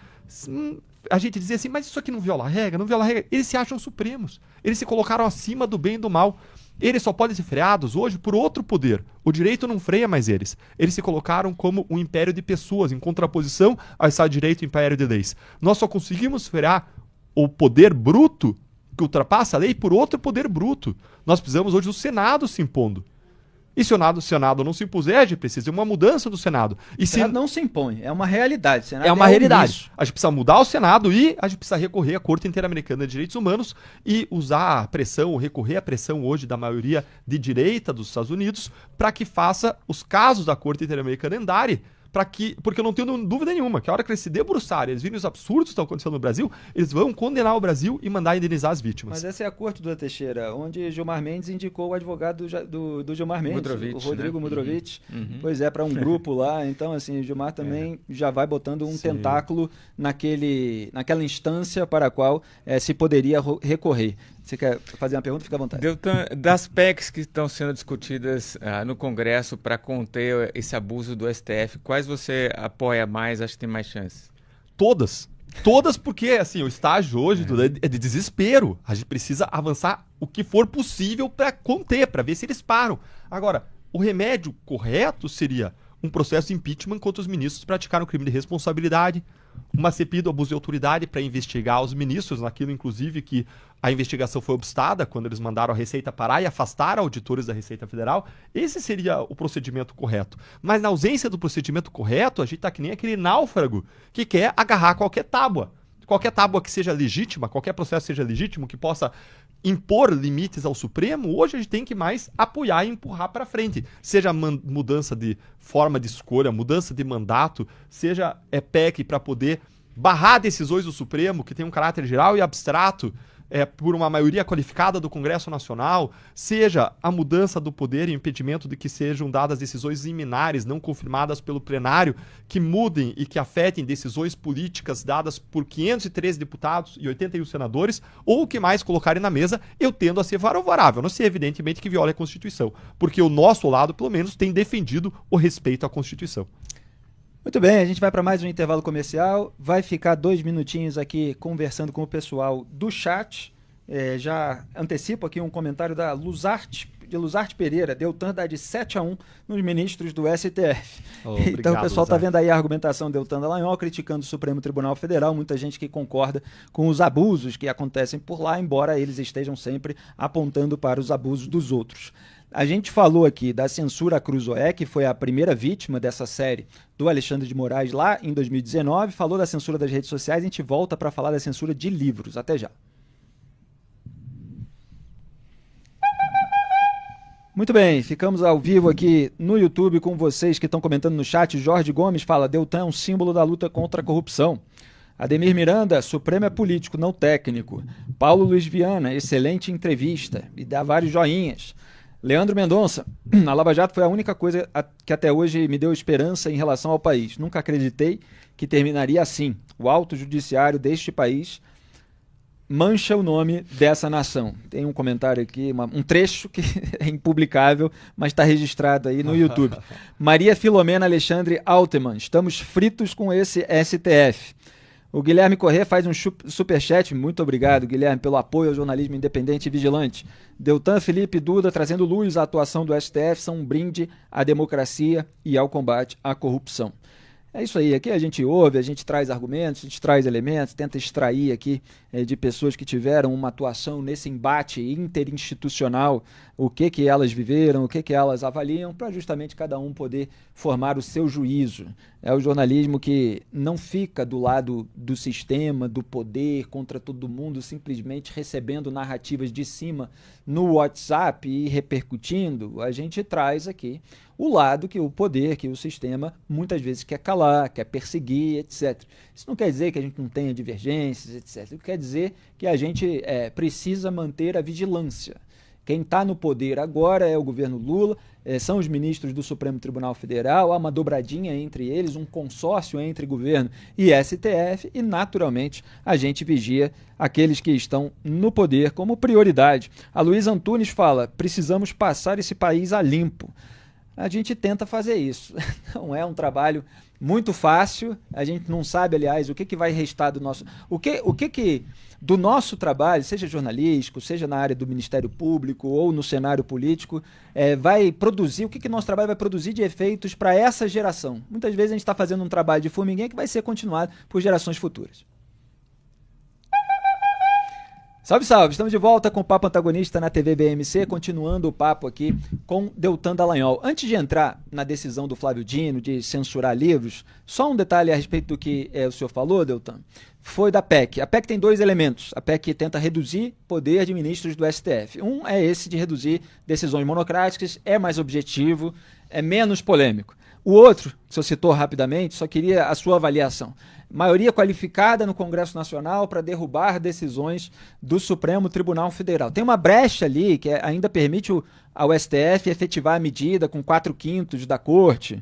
a gente dizer assim, mas isso aqui não viola a regra, não viola a regra. Eles se acham supremos, eles se colocaram acima do bem e do mal. Eles só podem ser freados hoje por outro poder. O direito não freia mais eles. Eles se colocaram como um império de pessoas, em contraposição ao Estado de Direito e império de leis. Nós só conseguimos frear o poder bruto, que ultrapassa a lei, por outro poder bruto. Nós precisamos hoje do Senado se impondo. E se o Senado não se impuser, a gente precisa de uma mudança do Senado. E o Senado não se impõe, é uma realidade. O Senado é uma realidade. A gente precisa mudar o Senado e a gente precisa recorrer à Corte Interamericana de Direitos Humanos e usar a pressão, ou recorrer à pressão hoje da maioria de direita dos Estados Unidos para que faça os casos da Corte Interamericana andarem. Porque eu não tenho dúvida nenhuma que a hora que eles se debruçarem, eles virem os absurdos que estão acontecendo no Brasil, eles vão condenar o Brasil e mandar indenizar as vítimas. Mas essa é a corte do Teixeira, onde Gilmar Mendes indicou o advogado do Gilmar Mendes, o Rodrigo Mudrovich. Pois é, para um grupo lá. Então, assim, o Gilmar também já vai botando um tentáculo naquela instância para a qual se poderia recorrer. Você quer fazer uma pergunta? Fica à vontade. Deltan, das PECs que estão sendo discutidas no Congresso para conter esse abuso do STF, quais você apoia mais, acha que tem mais chances? Todas. Todas porque, assim, o estágio hoje é de desespero. A gente precisa avançar o que for possível para conter, para ver se eles param. Agora, o remédio correto seria um processo de impeachment contra os ministros que praticaram crime de responsabilidade, uma CPI do abuso de autoridade para investigar os ministros, naquilo inclusive que a investigação foi obstada quando eles mandaram a Receita parar e afastar auditores da Receita Federal. Esse seria o procedimento correto. Mas na ausência do procedimento correto, a gente está que nem aquele náufrago que quer agarrar qualquer tábua. Qualquer tábua que seja legítima, qualquer processo seja legítimo, que possa impor limites ao Supremo, hoje a gente tem que mais apoiar e empurrar para frente. Seja mudança de forma de escolha, mudança de mandato, seja PEC para poder barrar decisões do Supremo, que tem um caráter geral e abstrato, por uma maioria qualificada do Congresso Nacional, seja a mudança do poder e o impedimento de que sejam dadas decisões liminares não confirmadas pelo plenário, que mudem e que afetem decisões políticas dadas por 513 deputados e 81 senadores, ou o que mais colocarem na mesa, eu tendo a ser favorável, não ser evidentemente que viole a Constituição, porque o nosso lado, pelo menos, tem defendido o respeito à Constituição. Muito bem, a gente vai para mais um intervalo comercial, vai ficar 2 minutinhos aqui conversando com o pessoal do chat, já antecipo aqui um comentário da Luzarte Pereira, Deltan dá de 7-1 nos ministros do STF. Obrigado, então o pessoal está vendo aí a argumentação de Deltan Dallagnol criticando o Supremo Tribunal Federal, muita gente que concorda com os abusos que acontecem por lá, embora eles estejam sempre apontando para os abusos dos outros. A gente falou aqui da censura Cruzoé, que foi a primeira vítima dessa série do Alexandre de Moraes lá em 2019, falou da censura das redes sociais, a gente volta para falar da censura de livros. Até já. Muito bem, ficamos ao vivo aqui no YouTube com vocês que estão comentando no chat. Jorge Gomes fala, Deltan é um símbolo da luta contra a corrupção. Ademir Miranda, Supremo é político, não técnico. Paulo Luiz Viana, excelente entrevista, e dá vários joinhas. Leandro Mendonça, a Lava Jato foi a única coisa que até hoje me deu esperança em relação ao país. Nunca acreditei que terminaria assim. O alto judiciário deste país mancha o nome dessa nação. Tem um comentário aqui, um trecho que é impublicável, mas está registrado aí no YouTube. Maria Filomena Alexandre Altman, estamos fritos com esse STF. O Guilherme Corrêa faz um superchat, muito obrigado, Guilherme, pelo apoio ao jornalismo independente e vigilante. Deltan, Felipe, Duda, trazendo luz à atuação do STF, são um brinde à democracia e ao combate à corrupção. É isso aí, aqui a gente ouve, a gente traz argumentos, a gente traz elementos, tenta extrair aqui de pessoas que tiveram uma atuação nesse embate interinstitucional, o que elas viveram, o que elas avaliam, para justamente cada um poder formar o seu juízo. É o jornalismo que não fica do lado do sistema, do poder, contra todo mundo, simplesmente recebendo narrativas de cima no WhatsApp e repercutindo. A gente traz aqui o lado que o poder, que o sistema muitas vezes quer calar, quer perseguir, etc. Isso não quer dizer que a gente não tenha divergências, etc. Isso quer dizer que a gente precisa manter a vigilância. Quem está no poder agora é o governo Lula, são os ministros do Supremo Tribunal Federal, há uma dobradinha entre eles, um consórcio entre governo e STF e, naturalmente, a gente vigia aqueles que estão no poder como prioridade. A Luísa Antunes fala, precisamos passar esse país a limpo. A gente tenta fazer isso. Não é um trabalho muito fácil, a gente não sabe, aliás, o que vai restar do nosso... O que do nosso trabalho, seja jornalístico, seja na área do Ministério Público ou no cenário político, vai produzir, o que nosso trabalho vai produzir de efeitos para essa geração. Muitas vezes a gente está fazendo um trabalho de formiguinha que vai ser continuado por gerações futuras. Salve, salve! Estamos de volta com o Papo Antagonista na TV BMC, continuando o papo aqui com Deltan Dallagnol. Antes de entrar na decisão do Flávio Dino de censurar livros, só um detalhe a respeito do que o senhor falou, Deltan, foi da PEC. A PEC tem dois elementos. A PEC tenta reduzir poder de ministros do STF. Um é esse de reduzir decisões monocráticas, é mais objetivo, é menos polêmico. O outro, que o senhor citou rapidamente, só queria a sua avaliação. Maioria qualificada no Congresso Nacional para derrubar decisões do Supremo Tribunal Federal. Tem uma brecha ali que ainda permite ao STF efetivar a medida com 4/5 da Corte,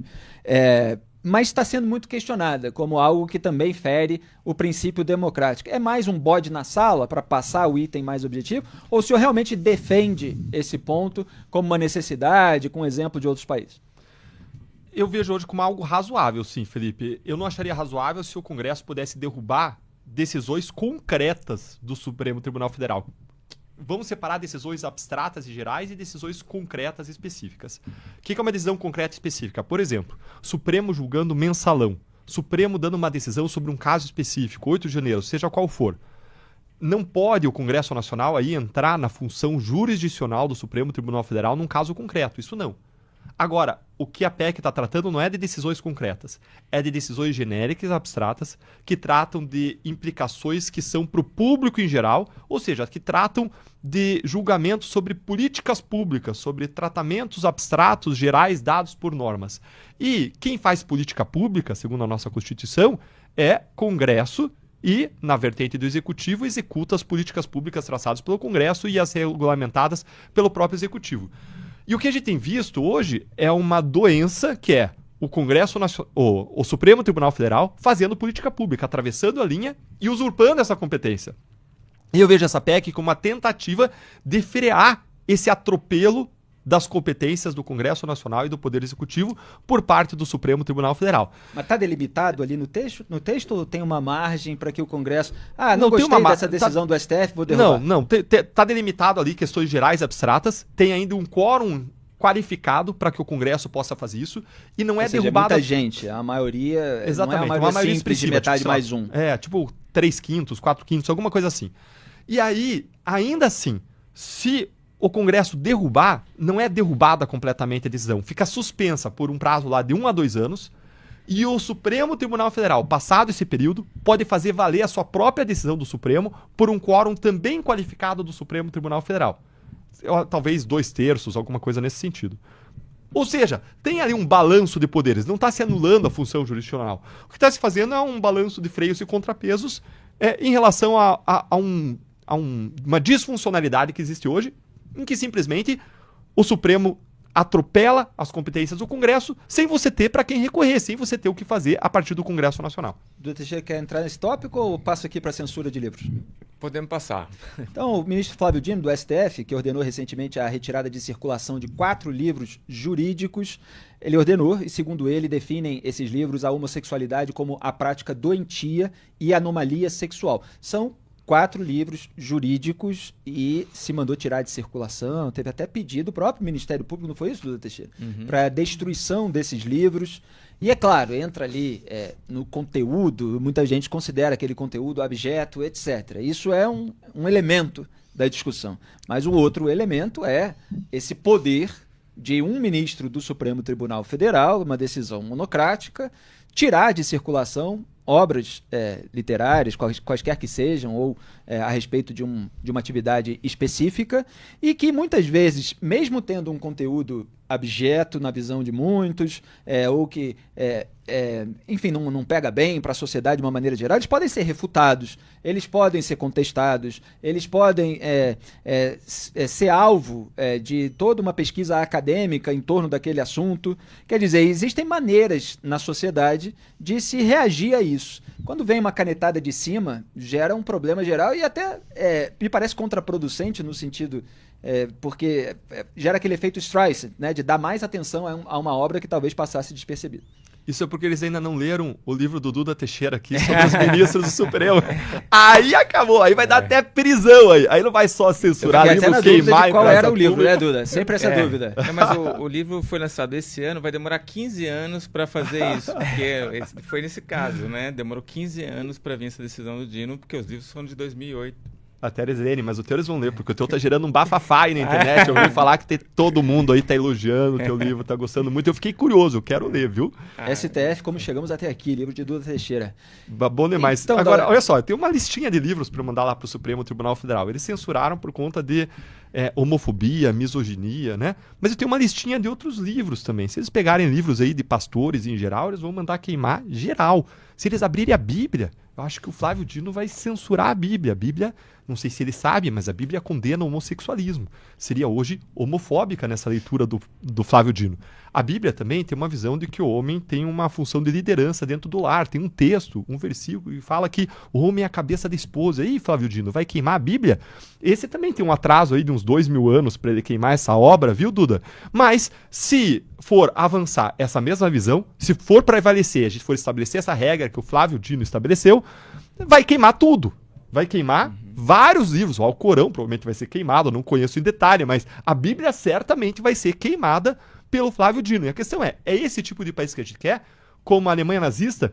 mas está sendo muito questionada como algo que também fere o princípio democrático. É mais um bode na sala para passar o item mais objetivo? Ou o senhor realmente defende esse ponto como uma necessidade, com exemplo de outros países? Eu vejo hoje como algo razoável, sim, Felipe. Eu não acharia razoável se o Congresso pudesse derrubar decisões concretas do Supremo Tribunal Federal. Vamos separar decisões abstratas e gerais e decisões concretas e específicas. O que é uma decisão concreta e específica? Por exemplo, Supremo julgando mensalão, Supremo dando uma decisão sobre um caso específico, 8 de janeiro, seja qual for. Não pode o Congresso Nacional aí entrar na função jurisdicional do Supremo Tribunal Federal num caso concreto, isso não. Agora, o que a PEC está tratando não é de decisões concretas, é de decisões genéricas, abstratas, que tratam de implicações que são para o público em geral, ou seja, que tratam de julgamentos sobre políticas públicas, sobre tratamentos abstratos, gerais, dados por normas. E quem faz política pública, segundo a nossa Constituição, é Congresso e, na vertente do Executivo, executa as políticas públicas traçadas pelo Congresso e as regulamentadas pelo próprio Executivo. E o que a gente tem visto hoje é uma doença que é o Congresso Nacional, o Supremo Tribunal Federal fazendo política pública, atravessando a linha e usurpando essa competência. E eu vejo essa PEC como uma tentativa de frear esse atropelo das competências do Congresso Nacional e do Poder Executivo por parte do Supremo Tribunal Federal. Mas está delimitado ali no texto? No texto tem uma margem para que o Congresso... não tem gostei dessa decisão do STF, vou derrubar. Não, está delimitado ali questões gerais abstratas, tem ainda um quórum qualificado para que o Congresso possa fazer isso, e não é derrubada... muita gente, a maioria... Exatamente, não é uma maioria simples de metade tipo, mais um. Tipo 3/5, 4/5, alguma coisa assim. E aí, ainda assim, se o Congresso derrubar, não é derrubada completamente a decisão, fica suspensa por um prazo lá de 1 a 2 anos, e o Supremo Tribunal Federal, passado esse período, pode fazer valer a sua própria decisão do Supremo por um quórum também qualificado do Supremo Tribunal Federal. Talvez 2/3, alguma coisa nesse sentido. Ou seja, tem ali um balanço de poderes, não está se anulando a função jurisdicional. O que está se fazendo é um balanço de freios e contrapesos em relação a uma disfuncionalidade que existe hoje, em que simplesmente o Supremo atropela as competências do Congresso sem você ter para quem recorrer, sem você ter o que fazer a partir do Congresso Nacional. Doutor Teixeira, quer entrar nesse tópico ou passo aqui para a censura de livros? Podemos passar. Então, o ministro Flávio Dino, do STF, que ordenou recentemente a retirada de circulação de 4 livros jurídicos, ele ordenou, e segundo ele, definem esses livros a homossexualidade como a prática doentia e anomalia sexual. São 4 livros jurídicos e se mandou tirar de circulação. Teve até pedido, o próprio Ministério Público, não foi isso, Duda Teixeira? Para destruição desses livros. E é claro, entra ali no conteúdo, muita gente considera aquele conteúdo abjeto, etc. Isso é um elemento da discussão. Mas o outro elemento é esse poder de um ministro do Supremo Tribunal Federal, uma decisão monocrática, tirar de circulação obras literárias, quaisquer que sejam, ou a respeito de uma atividade específica, e que muitas vezes, mesmo tendo um conteúdo abjeto na visão de muitos, ou que, enfim, não pega bem para a sociedade de uma maneira geral, eles podem ser refutados, eles podem ser contestados, eles podem ser alvo de toda uma pesquisa acadêmica em torno daquele assunto. Quer dizer, existem maneiras na sociedade de se reagir a isso. Quando vem uma canetada de cima, gera um problema geral e até me parece contraproducente no sentido... porque gera aquele efeito Streisand, né, de dar mais atenção a uma obra que talvez passasse despercebida. Isso é porque eles ainda não leram o livro do Duda Teixeira aqui sobre os ministros do Supremo. Aí acabou, aí vai dar até prisão aí não vai só censurar livro, queimar... Qual era o livro, né, Duda? Sempre essa dúvida. Mas o livro foi lançado esse ano, vai demorar 15 anos para fazer isso, porque foi nesse caso, né? Demorou 15 anos para vir essa decisão do Dino, porque os livros foram de 2008. Até eles lerem, mas o teu eles vão ler, porque o teu tá gerando um bafafá aí na internet. Eu ouvi falar que todo mundo aí tá elogiando o teu livro, tá gostando muito. Eu fiquei curioso, eu quero ler, viu? STF, como chegamos até aqui, livro de Duda Teixeira. Bom demais. Então, agora, olha só, tem uma listinha de livros para mandar lá pro Supremo Tribunal Federal. Eles censuraram por conta de homofobia, misoginia, né? Mas eu tenho uma listinha de outros livros também. Se eles pegarem livros aí de pastores em geral, eles vão mandar queimar geral. Se eles abrirem a Bíblia, eu acho que o Flávio Dino vai censurar a Bíblia. A Bíblia, não sei se ele sabe, mas a Bíblia condena o homossexualismo. Seria hoje homofóbica nessa leitura do Flávio Dino. A Bíblia também tem uma visão de que o homem tem uma função de liderança dentro do lar. Tem um texto, um versículo, que fala que o homem é a cabeça da esposa. E aí, Flávio Dino, vai queimar a Bíblia? Esse também tem um atraso aí de uns 2000 anos para ele queimar essa obra, viu, Duda? Mas se for avançar essa mesma visão, se for prevalecer, a gente for estabelecer essa regra que o Flávio Dino estabeleceu, vai queimar tudo. Vai queimar vários livros. O Alcorão provavelmente vai ser queimado, eu não conheço em detalhe, mas a Bíblia certamente vai ser queimada pelo Flávio Dino. E a questão é esse tipo de país que a gente quer? Como a Alemanha nazista,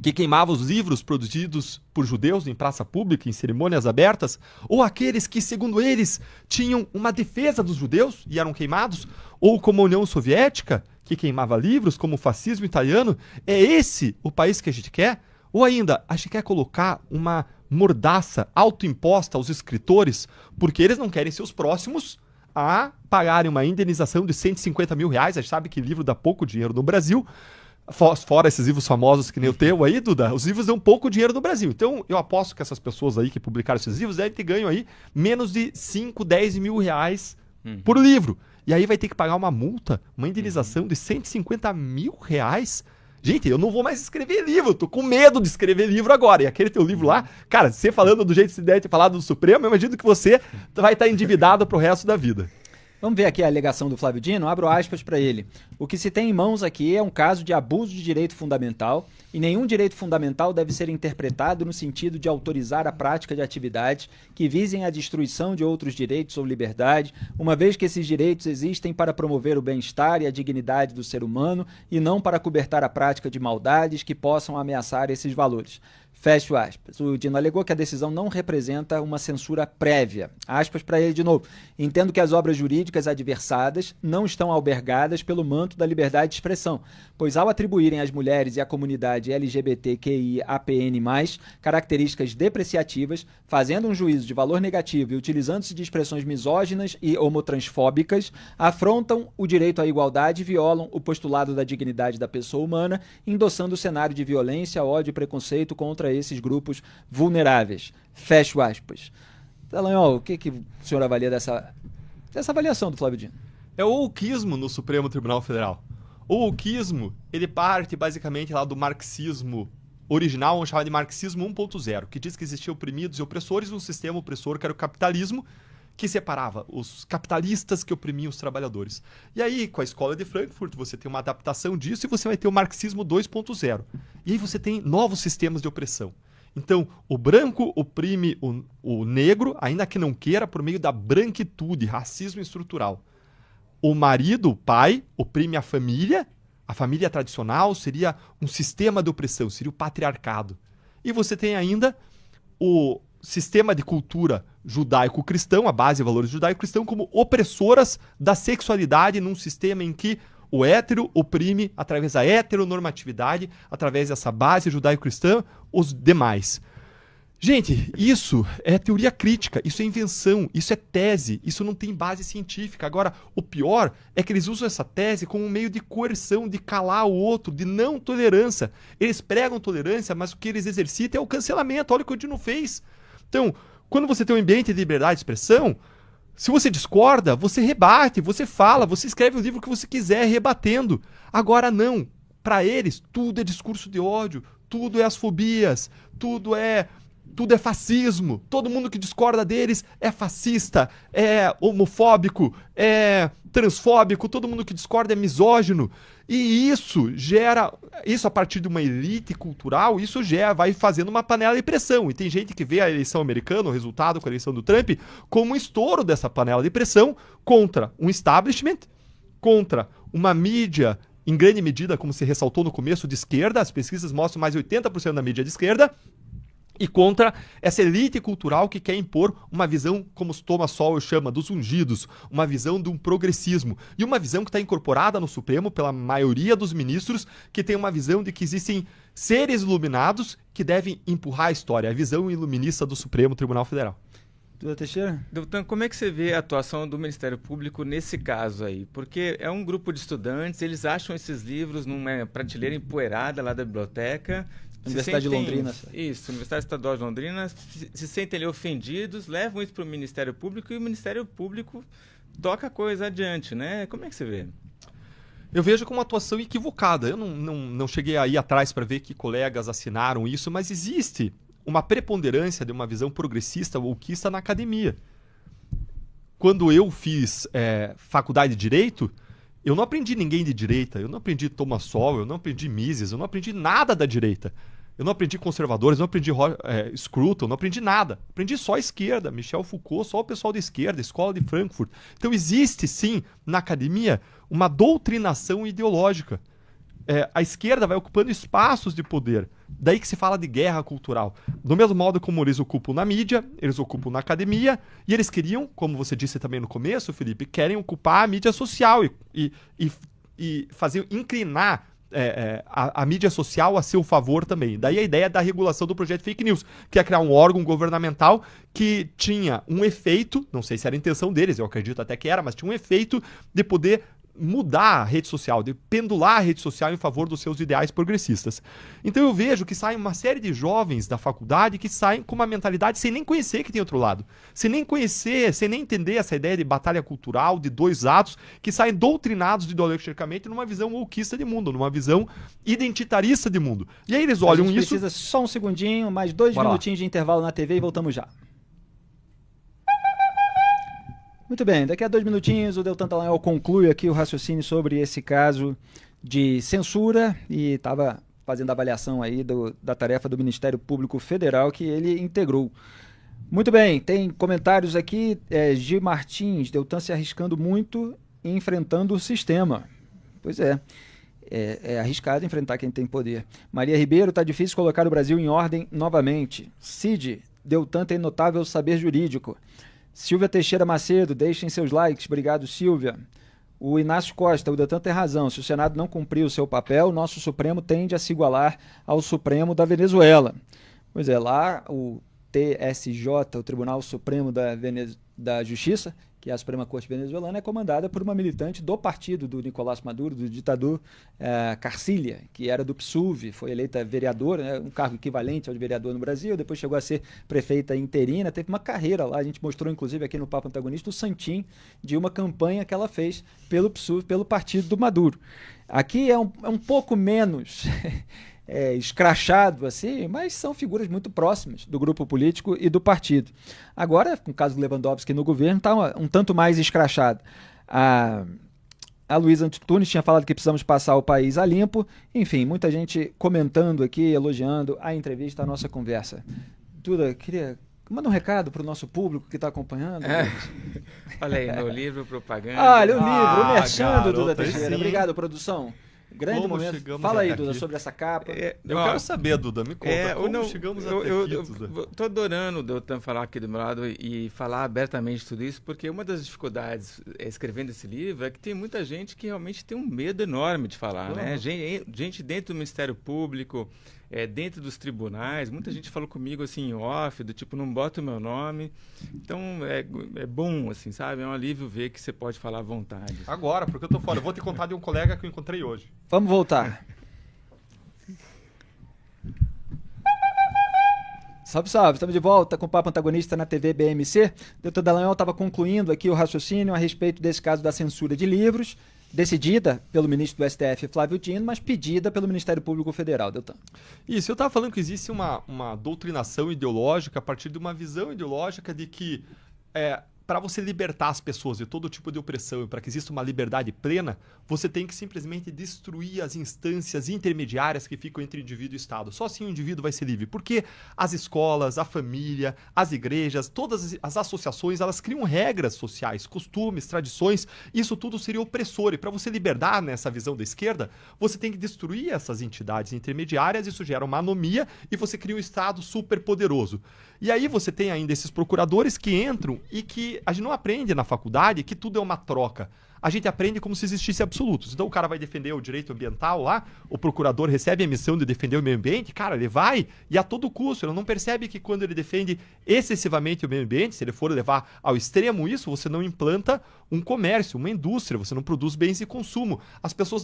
que queimava os livros produzidos por judeus em praça pública, em cerimônias abertas, ou aqueles que, segundo eles, tinham uma defesa dos judeus e eram queimados, ou como a União Soviética, que queimava livros, como o fascismo italiano? É esse o país que a gente quer? Ou ainda, a gente quer colocar uma mordaça autoimposta aos escritores, porque eles não querem ser os próximos a pagarem uma indenização de 150 mil reais. A gente sabe que livro dá pouco dinheiro no Brasil, fora esses livros famosos que nem o teu aí, Duda, os livros dão pouco dinheiro no Brasil. Então, eu aposto que essas pessoas aí que publicaram esses livros devem ter ganho aí menos de 5, 10 mil reais por livro. E aí vai ter que pagar uma multa, uma indenização de 150 mil reais. Gente, eu não vou mais escrever livro, eu tô com medo de escrever livro agora. E aquele teu livro lá, cara, você falando do jeito que você deve ter falado do Supremo, eu imagino que você vai estar endividado pro resto da vida. Vamos ver aqui a alegação do Flávio Dino, abro aspas para ele. O que se tem em mãos aqui é um caso de abuso de direito fundamental e nenhum direito fundamental deve ser interpretado no sentido de autorizar a prática de atividades que visem a destruição de outros direitos ou liberdade, uma vez que esses direitos existem para promover o bem-estar e a dignidade do ser humano e não para cobertar a prática de maldades que possam ameaçar esses valores. Fecho aspas. O Dino alegou que a decisão não representa uma censura prévia. Aspas para ele de novo. Entendo que as obras jurídicas adversadas não estão albergadas pelo manto da liberdade de expressão, pois ao atribuírem às mulheres e à comunidade LGBTQIAPN+, características depreciativas, fazendo um juízo de valor negativo e utilizando-se de expressões misóginas e homotransfóbicas, afrontam o direito à igualdade e violam o postulado da dignidade da pessoa humana, endossando o cenário de violência, ódio e preconceito contra esses grupos vulneráveis. Fecho aspas. Dallagnol, o que o senhor avalia dessa avaliação do Flávio Dino? É o wokeismo no Supremo Tribunal Federal. O wokeismo, ele parte basicamente lá do marxismo original, vamos chamar de marxismo 1.0, que diz que existiam oprimidos e opressores num sistema opressor que era o capitalismo, que separava os capitalistas que oprimiam os trabalhadores. E aí, com a escola de Frankfurt, você tem uma adaptação disso e você vai ter o marxismo 2.0. E aí você tem novos sistemas de opressão. Então, o branco oprime o negro, ainda que não queira, por meio da branquitude, racismo estrutural. O marido, o pai, oprime a família tradicional seria um sistema de opressão, seria o patriarcado. E você tem ainda o sistema de cultura judaico-cristão, a base de valores judaico-cristão, como opressoras da sexualidade num sistema em que o hétero oprime, através da heteronormatividade, através dessa base judaico-cristã, os demais. Gente, isso é teoria crítica, isso é invenção, isso é tese, isso não tem base científica. Agora, o pior é que eles usam essa tese como um meio de coerção, de calar o outro, de não tolerância. Eles pregam tolerância, mas o que eles exercitam é o cancelamento. Olha o que o Dino fez. Então, quando você tem um ambiente de liberdade de expressão, se você discorda, você rebate, você fala, você escreve o livro que você quiser rebatendo. Agora não. Para eles, tudo é discurso de ódio, tudo é as fobias, tudo é fascismo. Todo mundo que discorda deles é fascista, é homofóbico, é transfóbico, todo mundo que discorda é misógino. E isso a partir de uma elite cultural, isso vai fazendo uma panela de pressão. E tem gente que vê a eleição americana, o resultado com a eleição do Trump, como um estouro dessa panela de pressão contra um establishment, contra uma mídia, em grande medida, como se ressaltou no começo, de esquerda. As pesquisas mostram mais de 80% da mídia de esquerda. E contra essa elite cultural que quer impor uma visão, como Thomas Sowell chama, dos ungidos, uma visão de um progressismo. E uma visão que está incorporada no Supremo pela maioria dos ministros, que tem uma visão de que existem seres iluminados que devem empurrar a história, a visão iluminista do Supremo Tribunal Federal. Duda Teixeira? Doutor, como é que você vê a atuação do Ministério Público nesse caso aí? Porque é um grupo de estudantes, eles acham esses livros numa prateleira empoeirada lá da biblioteca. Universidade de Londrina. Isso, Universidade Estadual de Londrina, se sentem ali ofendidos, levam isso para o Ministério Público e o Ministério Público toca a coisa adiante, né? Como é que você vê? Eu vejo como uma atuação equivocada. Eu não cheguei aí atrás para ver que colegas assinaram isso, mas existe uma preponderância de uma visão progressista ou wokeista na academia. Quando eu fiz faculdade de Direito, eu não aprendi ninguém de direita, eu não aprendi Thomas Sowell, eu não aprendi Mises, eu não aprendi nada da direita. Eu não aprendi conservadores, não aprendi Scruton, não aprendi nada. Aprendi só a esquerda, Michel Foucault, só o pessoal da esquerda, Escola de Frankfurt. Então existe, sim, na academia, uma doutrinação ideológica. A esquerda vai ocupando espaços de poder. Daí que se fala de guerra cultural. Do mesmo modo como eles ocupam na mídia, eles ocupam na academia, e eles queriam, como você disse também no começo, Felipe, querem ocupar a mídia social e fazer inclinar a mídia social a seu favor também. Daí a ideia da regulação do projeto Fake News, que é criar um órgão governamental que tinha um efeito, não sei se era a intenção deles, eu acredito até que era, mas tinha um efeito de poder mudar a rede social, de pendular a rede social em favor dos seus ideais progressistas. Então eu vejo que saem uma série de jovens da faculdade que saem com uma mentalidade sem nem conhecer que tem outro lado, sem nem conhecer, sem nem entender essa ideia de batalha cultural, de dois lados, que saem doutrinados ideologicamente numa visão wokeista de mundo, numa visão identitarista de mundo. E aí eles olham isso... precisa só um segundinho, mais 2 minutinhos de intervalo na TV e voltamos já. Muito bem, daqui a 2 minutinhos o Deltan Dallagnol conclui aqui o raciocínio sobre esse caso de censura e estava fazendo a avaliação aí da tarefa do Ministério Público Federal que ele integrou. Muito bem, tem comentários aqui, G. Martins, Deltan se arriscando muito e enfrentando o sistema. Pois é arriscado enfrentar quem tem poder. Maria Ribeiro, está difícil colocar o Brasil em ordem novamente. Cid, Deltan tem notável saber jurídico. Silvia Teixeira Macedo, deixem seus likes. Obrigado, Silvia. O Inácio Costa, o Deltan tem razão. Se o Senado não cumprir o seu papel, nosso Supremo tende a se igualar ao Supremo da Venezuela. Pois é, lá o TSJ, o Tribunal Supremo da Justiça, que é a Suprema Corte venezuelana, é comandada por uma militante do partido do Nicolás Maduro, do ditador Carcilha, que era do PSUV, foi eleita vereadora, um cargo equivalente ao de vereador no Brasil, depois chegou a ser prefeita interina, teve uma carreira lá, a gente mostrou inclusive aqui no Papo Antagonista o santim de uma campanha que ela fez pelo PSUV, pelo partido do Maduro. Aqui é um pouco menos... escrachado assim, mas são figuras muito próximas do grupo político e do partido. Agora, com o caso do Lewandowski no governo, está um tanto mais escrachado. A Luísa Antunes tinha falado que precisamos passar o país a limpo. Enfim, muita gente comentando aqui, elogiando a entrevista, a nossa conversa. Duda, queria... Manda um recado para o nosso público que está acompanhando. Olha aí, meu livro, propaganda. Olha o livro, o merchan do Duda garoto, aí Teixeira. sim. Obrigado, produção. Grande Como momento. chegamos Fala aí, até Duda, aqui? sobre essa capa. Eu quero saber, Duda, me conta, como chegamos até aqui, Duda? Eu tô adorando o Deltan falar aqui do meu lado e falar abertamente tudo isso, porque uma das dificuldades escrevendo esse livro é que tem muita gente que realmente tem um medo enorme de falar, né? Gente dentro do Ministério Público, dentro dos tribunais, muita gente falou comigo assim, off, do tipo, não bota o meu nome. Então, é bom, assim, sabe? É um alívio ver que você pode falar à vontade. Agora, porque eu tô fora. Eu vou te contar de um colega que eu encontrei hoje. Vamos voltar. Salve, salve. Estamos de volta com o Papo Antagonista na TV BMC. Doutor Dallagnol estava concluindo aqui o raciocínio a respeito desse caso da censura de livros, decidida pelo ministro do STF, Flávio Dino, mas pedida pelo Ministério Público Federal, Deltan. Isso, eu estava falando que existe uma doutrinação ideológica a partir de uma visão ideológica de que para você libertar as pessoas de todo tipo de opressão e para que exista uma liberdade plena, você tem que simplesmente destruir as instâncias intermediárias que ficam entre o indivíduo e o Estado. Só assim o indivíduo vai ser livre. Porque as escolas, a família, as igrejas, todas as associações, elas criam regras sociais, costumes, tradições. Isso tudo seria opressor. E para você libertar nessa visão da esquerda, você tem que destruir essas entidades intermediárias. Isso gera uma anomia e você cria um Estado super poderoso. E aí você tem ainda esses procuradores que entram e que a gente não aprende na faculdade que tudo é uma troca. A gente aprende como se existisse absolutos. Então o cara vai defender o direito ambiental lá, o procurador recebe a missão de defender o meio ambiente, cara, ele vai e a todo custo. Ele não percebe que quando ele defende excessivamente o meio ambiente, se ele for levar ao extremo isso, você não implanta um comércio, uma indústria, você não produz bens de consumo. As pessoas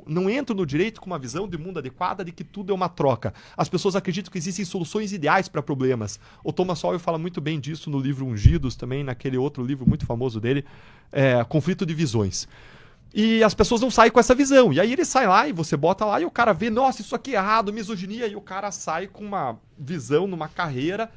não entram no direito com uma visão de mundo adequada de que tudo é uma troca. As pessoas acreditam que existem soluções ideais para problemas. O Thomas Sowell fala muito bem disso no livro Ungidos, também naquele outro livro muito famoso dele, Conflito de Visões. E as pessoas não saem com essa visão. E aí ele sai lá e você bota lá e o cara vê, nossa, isso aqui é errado, misoginia, e o cara sai com uma visão numa carreira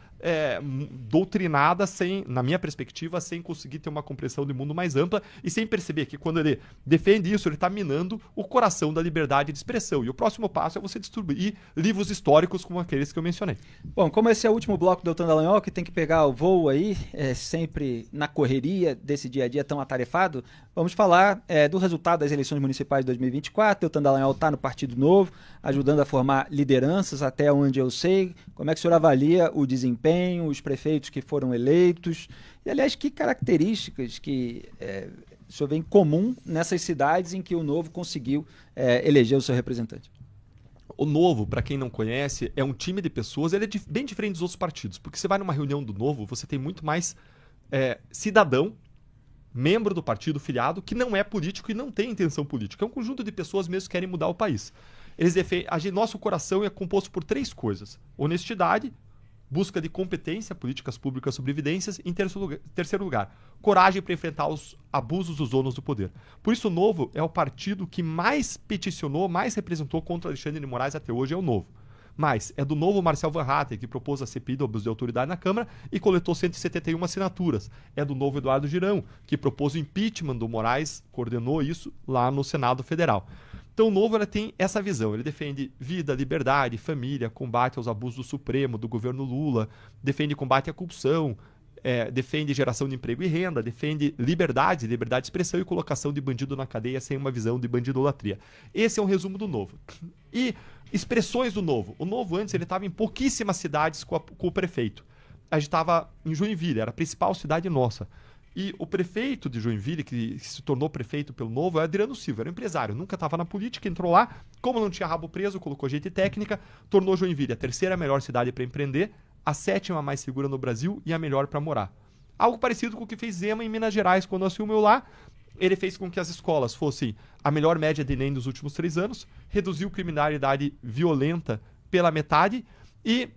doutrinada, na minha perspectiva, sem conseguir ter uma compreensão de mundo mais ampla e sem perceber que quando ele defende isso, ele está minando o coração da liberdade de expressão. E o próximo passo é você distribuir livros históricos como aqueles que eu mencionei. Bom, como esse é o último bloco do Deltan Dallagnol, que tem que pegar o voo aí, sempre na correria desse dia a dia tão atarefado, vamos falar do resultado das eleições municipais de 2024. Deltan Dallagnol está no Partido Novo, ajudando a formar lideranças, até onde eu sei. Como é que o senhor avalia o desempenho, os prefeitos que foram eleitos? E, aliás, que características que o senhor vê em comum nessas cidades em que o Novo conseguiu eleger o seu representante? O Novo, para quem não conhece, é um time de pessoas, ele é bem diferente dos outros partidos, porque você vai numa reunião do Novo, você tem muito mais cidadão, membro do partido filiado, que não é político e não tem intenção política. É um conjunto de pessoas mesmo que querem mudar o país. Nosso coração é composto por 3 coisas: honestidade, busca de competência, políticas públicas sobre evidências, em terceiro lugar, coragem para enfrentar os abusos dos donos do poder. Por isso o Novo é o partido que mais peticionou, mais representou contra Alexandre de Moraes até hoje, é o Novo. Mas é do novo Marcel Van Hatten, que propôs a CPI do abuso de autoridade na Câmara e coletou 171 assinaturas. É do novo Eduardo Girão, que propôs o impeachment do Moraes, coordenou isso lá no Senado Federal. Então o Novo tem essa visão, ele defende vida, liberdade, família, combate aos abusos do Supremo, do governo Lula, defende combate à corrupção, defende geração de emprego e renda, defende liberdade de expressão e colocação de bandido na cadeia sem uma visão de bandidolatria. Esse é um resumo do Novo. E expressões do Novo. O Novo antes ele estava em pouquíssimas cidades com o prefeito. A gente estava em Joinville, era a principal cidade nossa. E o prefeito de Joinville, que se tornou prefeito pelo Novo, é Adriano Silva, era um empresário, nunca estava na política, entrou lá, como não tinha rabo preso, colocou gente técnica, tornou Joinville a 3ª melhor cidade para empreender, a 7ª mais segura no Brasil e a melhor para morar. Algo parecido com o que fez Zema em Minas Gerais quando assumiu lá. Ele fez com que as escolas fossem a melhor média de Enem dos últimos 3 anos, reduziu criminalidade violenta pela metade e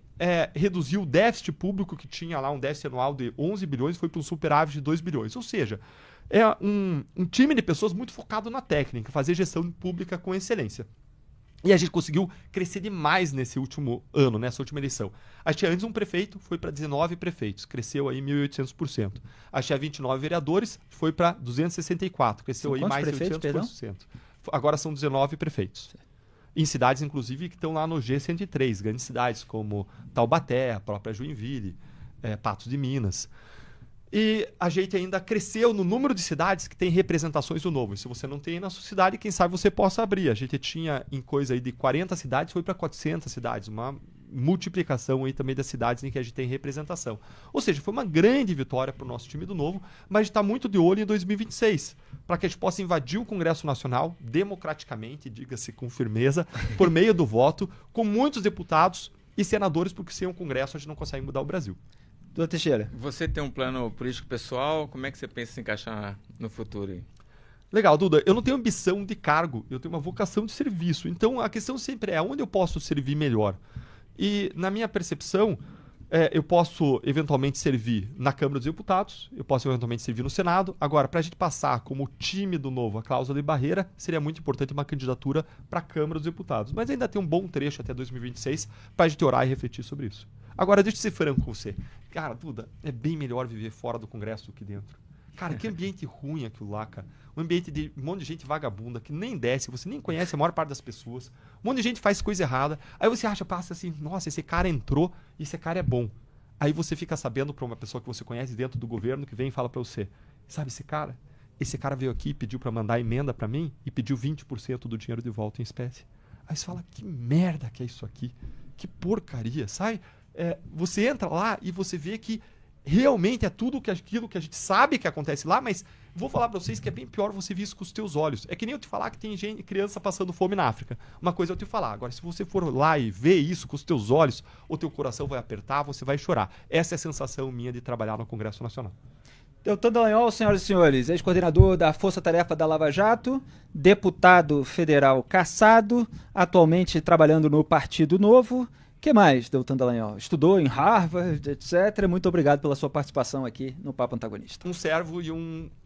reduziu o déficit público, que tinha lá um déficit anual de 11 bilhões, foi para um superávit de 2 bilhões. Ou seja, é um time de pessoas muito focado na técnica, fazer gestão pública com excelência. E a gente conseguiu crescer demais nesse último ano, nessa última eleição. A gente tinha antes um prefeito, foi para 19 prefeitos, cresceu aí 1.800%. A gente tinha 29 vereadores, foi para 264, cresceu aí mais de 800%. Agora são 19 prefeitos. Em cidades, inclusive, que estão lá no G103, grandes cidades como Taubaté, a própria Joinville, Patos de Minas. E a gente ainda cresceu no número de cidades que tem representações do Novo. E se você não tem na sua cidade, quem sabe você possa abrir. A gente tinha em coisa aí de 40 cidades, foi para 400 cidades. Uma multiplicação aí também das cidades em que a gente tem representação. Ou seja, foi uma grande vitória para o nosso time do Novo, mas a gente está muito de olho em 2026, para que a gente possa invadir o Congresso Nacional democraticamente, diga-se com firmeza, por meio do voto, com muitos deputados e senadores, porque sem um Congresso a gente não consegue mudar o Brasil. Doutor Teixeira. Você tem um plano político pessoal? Como é que você pensa em se encaixar no futuro aí? Legal, Duda. Eu não tenho ambição de cargo, eu tenho uma vocação de serviço. Então, a questão sempre é onde eu posso servir melhor. E, na minha percepção, eu posso eventualmente servir na Câmara dos Deputados, eu posso eventualmente servir no Senado. Agora, para a gente passar como time do Novo a cláusula de barreira, seria muito importante uma candidatura para a Câmara dos Deputados. Mas ainda tem um bom trecho até 2026 para a gente orar e refletir sobre isso. Agora, deixa eu ser franco com você. Cara, Duda, é bem melhor viver fora do Congresso do que dentro. Cara, que ambiente ruim aquilo lá, cara. Um ambiente de um monte de gente vagabunda que nem desce, você nem conhece a maior parte das pessoas. Um monte de gente faz coisa errada. Aí você passa assim, nossa, esse cara entrou e esse cara é bom. Aí você fica sabendo para uma pessoa que você conhece dentro do governo que vem e fala para você, sabe esse cara? Esse cara veio aqui e pediu para mandar emenda para mim e pediu 20% do dinheiro de volta em espécie. Aí você fala, que merda que é isso aqui? Que porcaria, sabe? Você entra lá e você vê que realmente é tudo aquilo que a gente sabe que acontece lá, mas vou falar para vocês que é bem pior você ver isso com os teus olhos. É que nem eu te falar que tem criança passando fome na África. Uma coisa é eu te falar. Agora, se você for lá e ver isso com os teus olhos, o teu coração vai apertar, você vai chorar. Essa é a sensação minha de trabalhar no Congresso Nacional. Deltan Dallagnol, senhoras e senhores, ex-coordenador da Força Tarefa da Lava Jato, deputado federal cassado, atualmente trabalhando no Partido Novo. O que mais, Deltan Dallagnol? Estudou em Harvard, etc. Muito obrigado pela sua participação aqui no Papo Antagonista. Um servo e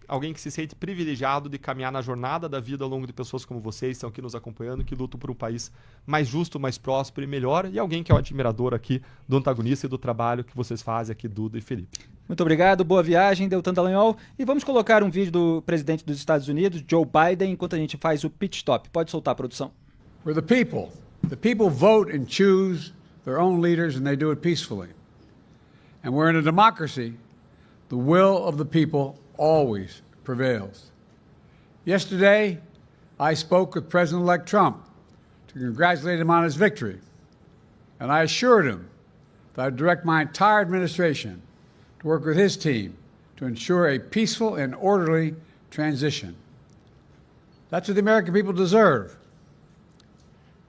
alguém que se sente privilegiado de caminhar na jornada da vida ao longo de pessoas como vocês, que estão aqui nos acompanhando, que lutam por um país mais justo, mais próspero e melhor, e alguém que é um admirador aqui do Antagonista e do trabalho que vocês fazem aqui, Duda e Felipe. Muito obrigado, boa viagem, Deltan Dallagnol. E vamos colocar um vídeo do presidente dos Estados Unidos, Joe Biden, enquanto a gente faz o pit stop. Pode soltar, produção. We're the people. The people vote and choose their own leaders, and they do it peacefully. And we're in a democracy. The will of the people always prevails. Yesterday, I spoke with President-elect Trump to congratulate him on his victory. And I assured him that I'd direct my entire administration to work with his team to ensure a peaceful and orderly transition. That's what the American people deserve.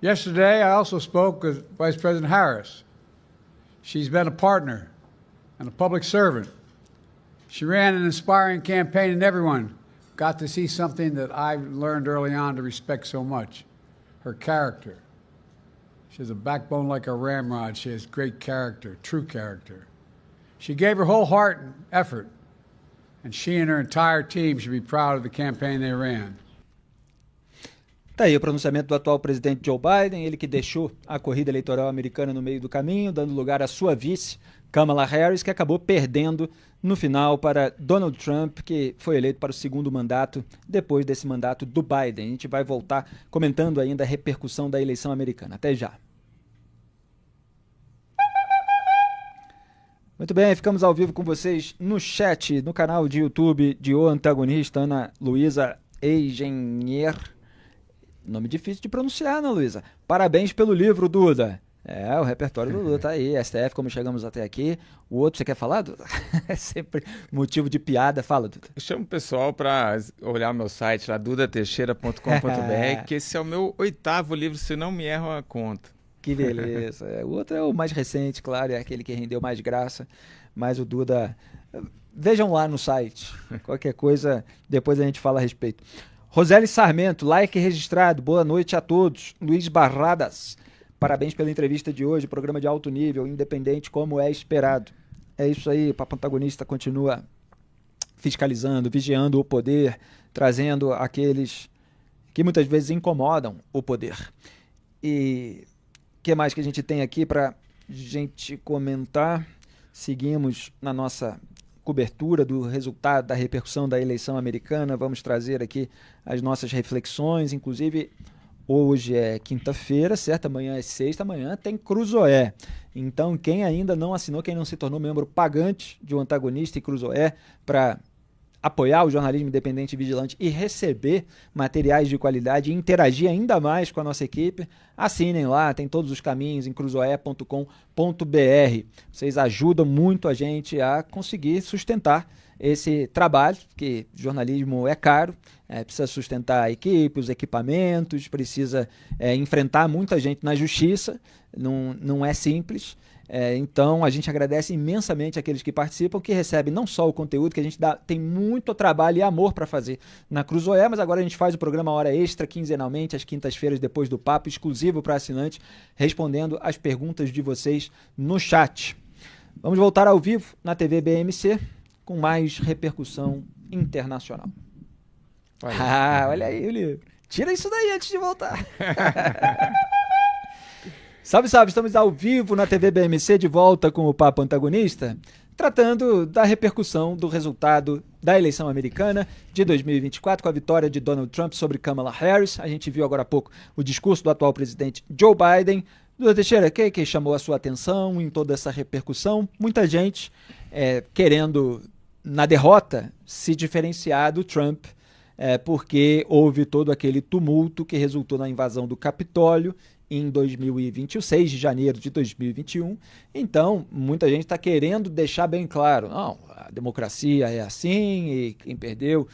Yesterday, I also spoke with Vice President Harris. She's been a partner and a public servant. She ran an inspiring campaign, and everyone got to see something that I learned early on to respect so much, her character. She has a backbone like a ramrod. She has great character, true character. She gave her whole heart and effort, and she and her entire team should be proud of the campaign they ran. Tá aí o pronunciamento do atual presidente Joe Biden, ele que deixou a corrida eleitoral americana no meio do caminho, dando lugar à sua vice, Kamala Harris, que acabou perdendo no final para Donald Trump, que foi eleito para o segundo mandato depois desse mandato do Biden. A gente vai voltar comentando ainda a repercussão da eleição americana. Até já. Muito bem, ficamos ao vivo com vocês no chat, no canal de YouTube de O Antagonista, Ana Luísa Eigenier. Nome difícil de pronunciar, Ana Luísa. Parabéns pelo livro, Duda. O repertório do Duda tá aí. STF, como chegamos até aqui. O outro, você quer falar, Duda? É sempre motivo de piada. Fala, Duda. Eu chamo o pessoal para olhar o meu site lá, dudateixeira.com.br, que esse é o meu 8º livro, se não me erro a conta. Que beleza. O outro é o mais recente, claro, é aquele que rendeu mais graça. Mas o Duda... Vejam lá no site. Qualquer coisa, depois a gente fala a respeito. Roseli Sarmento, like registrado, boa noite a todos. Luiz Barradas, parabéns pela entrevista de hoje, programa de alto nível, independente como é esperado. É isso aí, o Papo Antagonista continua fiscalizando, vigiando o poder, trazendo aqueles que muitas vezes incomodam o poder. E o que mais que a gente tem aqui para gente comentar? Seguimos na nossa cobertura do resultado da repercussão da eleição americana. Vamos trazer aqui as nossas reflexões. Inclusive, hoje é quinta-feira, certo? Amanhã é sexta, amanhã tem Cruzoé. Então, quem ainda não assinou, quem não se tornou membro pagante de O Antagonista e Cruzoé para apoiar o jornalismo independente e vigilante e receber materiais de qualidade e interagir ainda mais com a nossa equipe, assinem lá, tem todos os caminhos em cruzoé.com.br. Vocês ajudam muito a gente a conseguir sustentar esse trabalho, que jornalismo é caro, precisa sustentar a equipe, os equipamentos, precisa enfrentar muita gente na justiça, não é simples. Então a gente agradece imensamente aqueles que participam, que recebem não só o conteúdo que a gente tem muito trabalho e amor para fazer na Cruzoé, mas agora a gente faz o programa Hora Extra quinzenalmente, às quintas-feiras depois do papo, exclusivo para assinantes, respondendo as perguntas de vocês no chat. Vamos voltar ao vivo na TV BMC com mais repercussão internacional. Olha aí o livro. Tira isso daí antes de voltar. Salve, salve! Estamos ao vivo na TV BMC, de volta com o Papo Antagonista, tratando da repercussão do resultado da eleição americana de 2024, com a vitória de Donald Trump sobre Kamala Harris. A gente viu agora há pouco o discurso do atual presidente Joe Biden. Duda Teixeira, o que chamou a sua atenção em toda essa repercussão? Muita gente querendo, na derrota, se diferenciar do Trump, porque houve todo aquele tumulto que resultou na invasão do Capitólio em 2020, 6 de janeiro de 2021. Então, muita gente está querendo deixar bem claro, não, a democracia é assim, e quem perdeu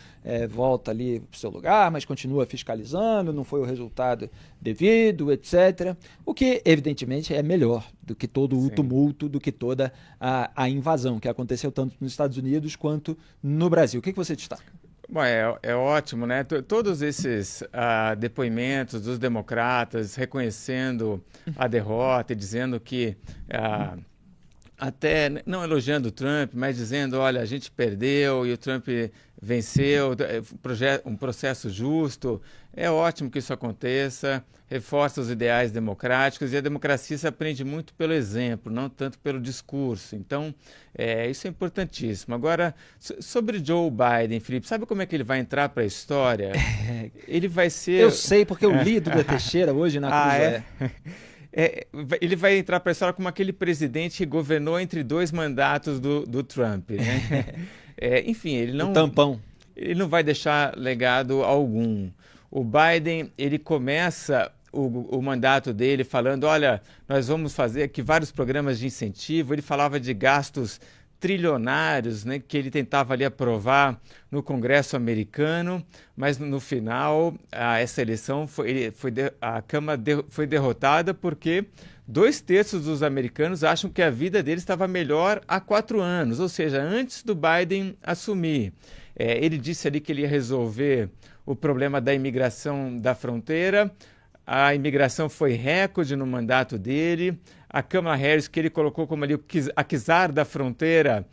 volta ali para o seu lugar, mas continua fiscalizando, não foi o resultado devido, etc. O que, evidentemente, é melhor do que todo o tumulto, do que toda a invasão que aconteceu tanto nos Estados Unidos quanto no Brasil. O que você destaca? Bom, é ótimo, né? Todos esses depoimentos dos democratas reconhecendo a derrota e dizendo que, até não elogiando o Trump, mas dizendo, olha, a gente perdeu e o Trump venceu, um processo justo. É ótimo que isso aconteça, reforça os ideais democráticos, e a democracia se aprende muito pelo exemplo, não tanto pelo discurso. Então, isso é importantíssimo. Agora, sobre Joe Biden, Felipe, sabe como é que ele vai entrar para a história? Ele vai ser... Eu sei, porque eu li Duda Teixeira hoje na Cruzoé. Ele vai entrar para a história como aquele presidente que governou entre dois mandatos do Trump, né? Enfim, ele não... O tampão. Ele não vai deixar legado algum. O Biden, ele começa o mandato dele falando, olha, nós vamos fazer aqui vários programas de incentivo. Ele falava de gastos trilionários, né, que ele tentava ali aprovar no Congresso americano, mas no final essa eleição a Câmara foi derrotada porque 2/3 dos americanos acham que a vida dele estava melhor há 4 anos, ou seja, antes do Biden assumir. Ele disse ali que ele ia resolver o problema da imigração da fronteira. A imigração foi recorde no mandato dele. A Kamala Harris, que ele colocou como ali a czar da fronteira,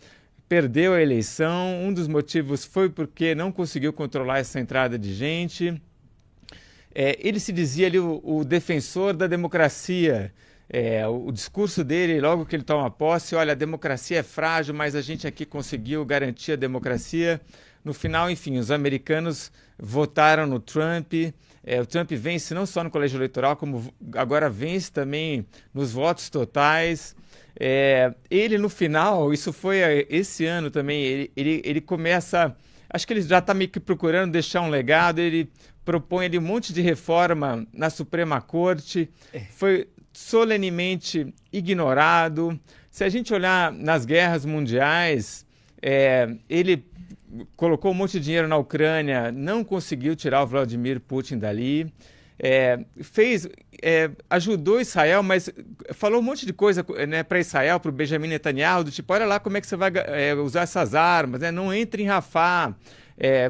perdeu a eleição. Um dos motivos foi porque não conseguiu controlar essa entrada de gente. Ele se dizia ali o defensor da democracia. O discurso dele, logo que ele toma posse, olha, a democracia é frágil, mas a gente aqui conseguiu garantir a democracia. No final, enfim, os americanos votaram no Trump. O Trump vence não só no colégio eleitoral, como agora vence também nos votos totais. Ele, no final, isso foi esse ano também, ele começa... Acho que ele já está meio que procurando deixar um legado. Ele propõe ali um monte de reforma na Suprema Corte. Foi solenemente ignorado. Se a gente olhar nas guerras mundiais, ele colocou um monte de dinheiro na Ucrânia, não conseguiu tirar o Vladimir Putin dali, ajudou Israel, mas falou um monte de coisa, né, para Israel, para o Benjamin Netanyahu, do tipo, olha lá como é que você vai usar essas armas, né, não entre em Rafah.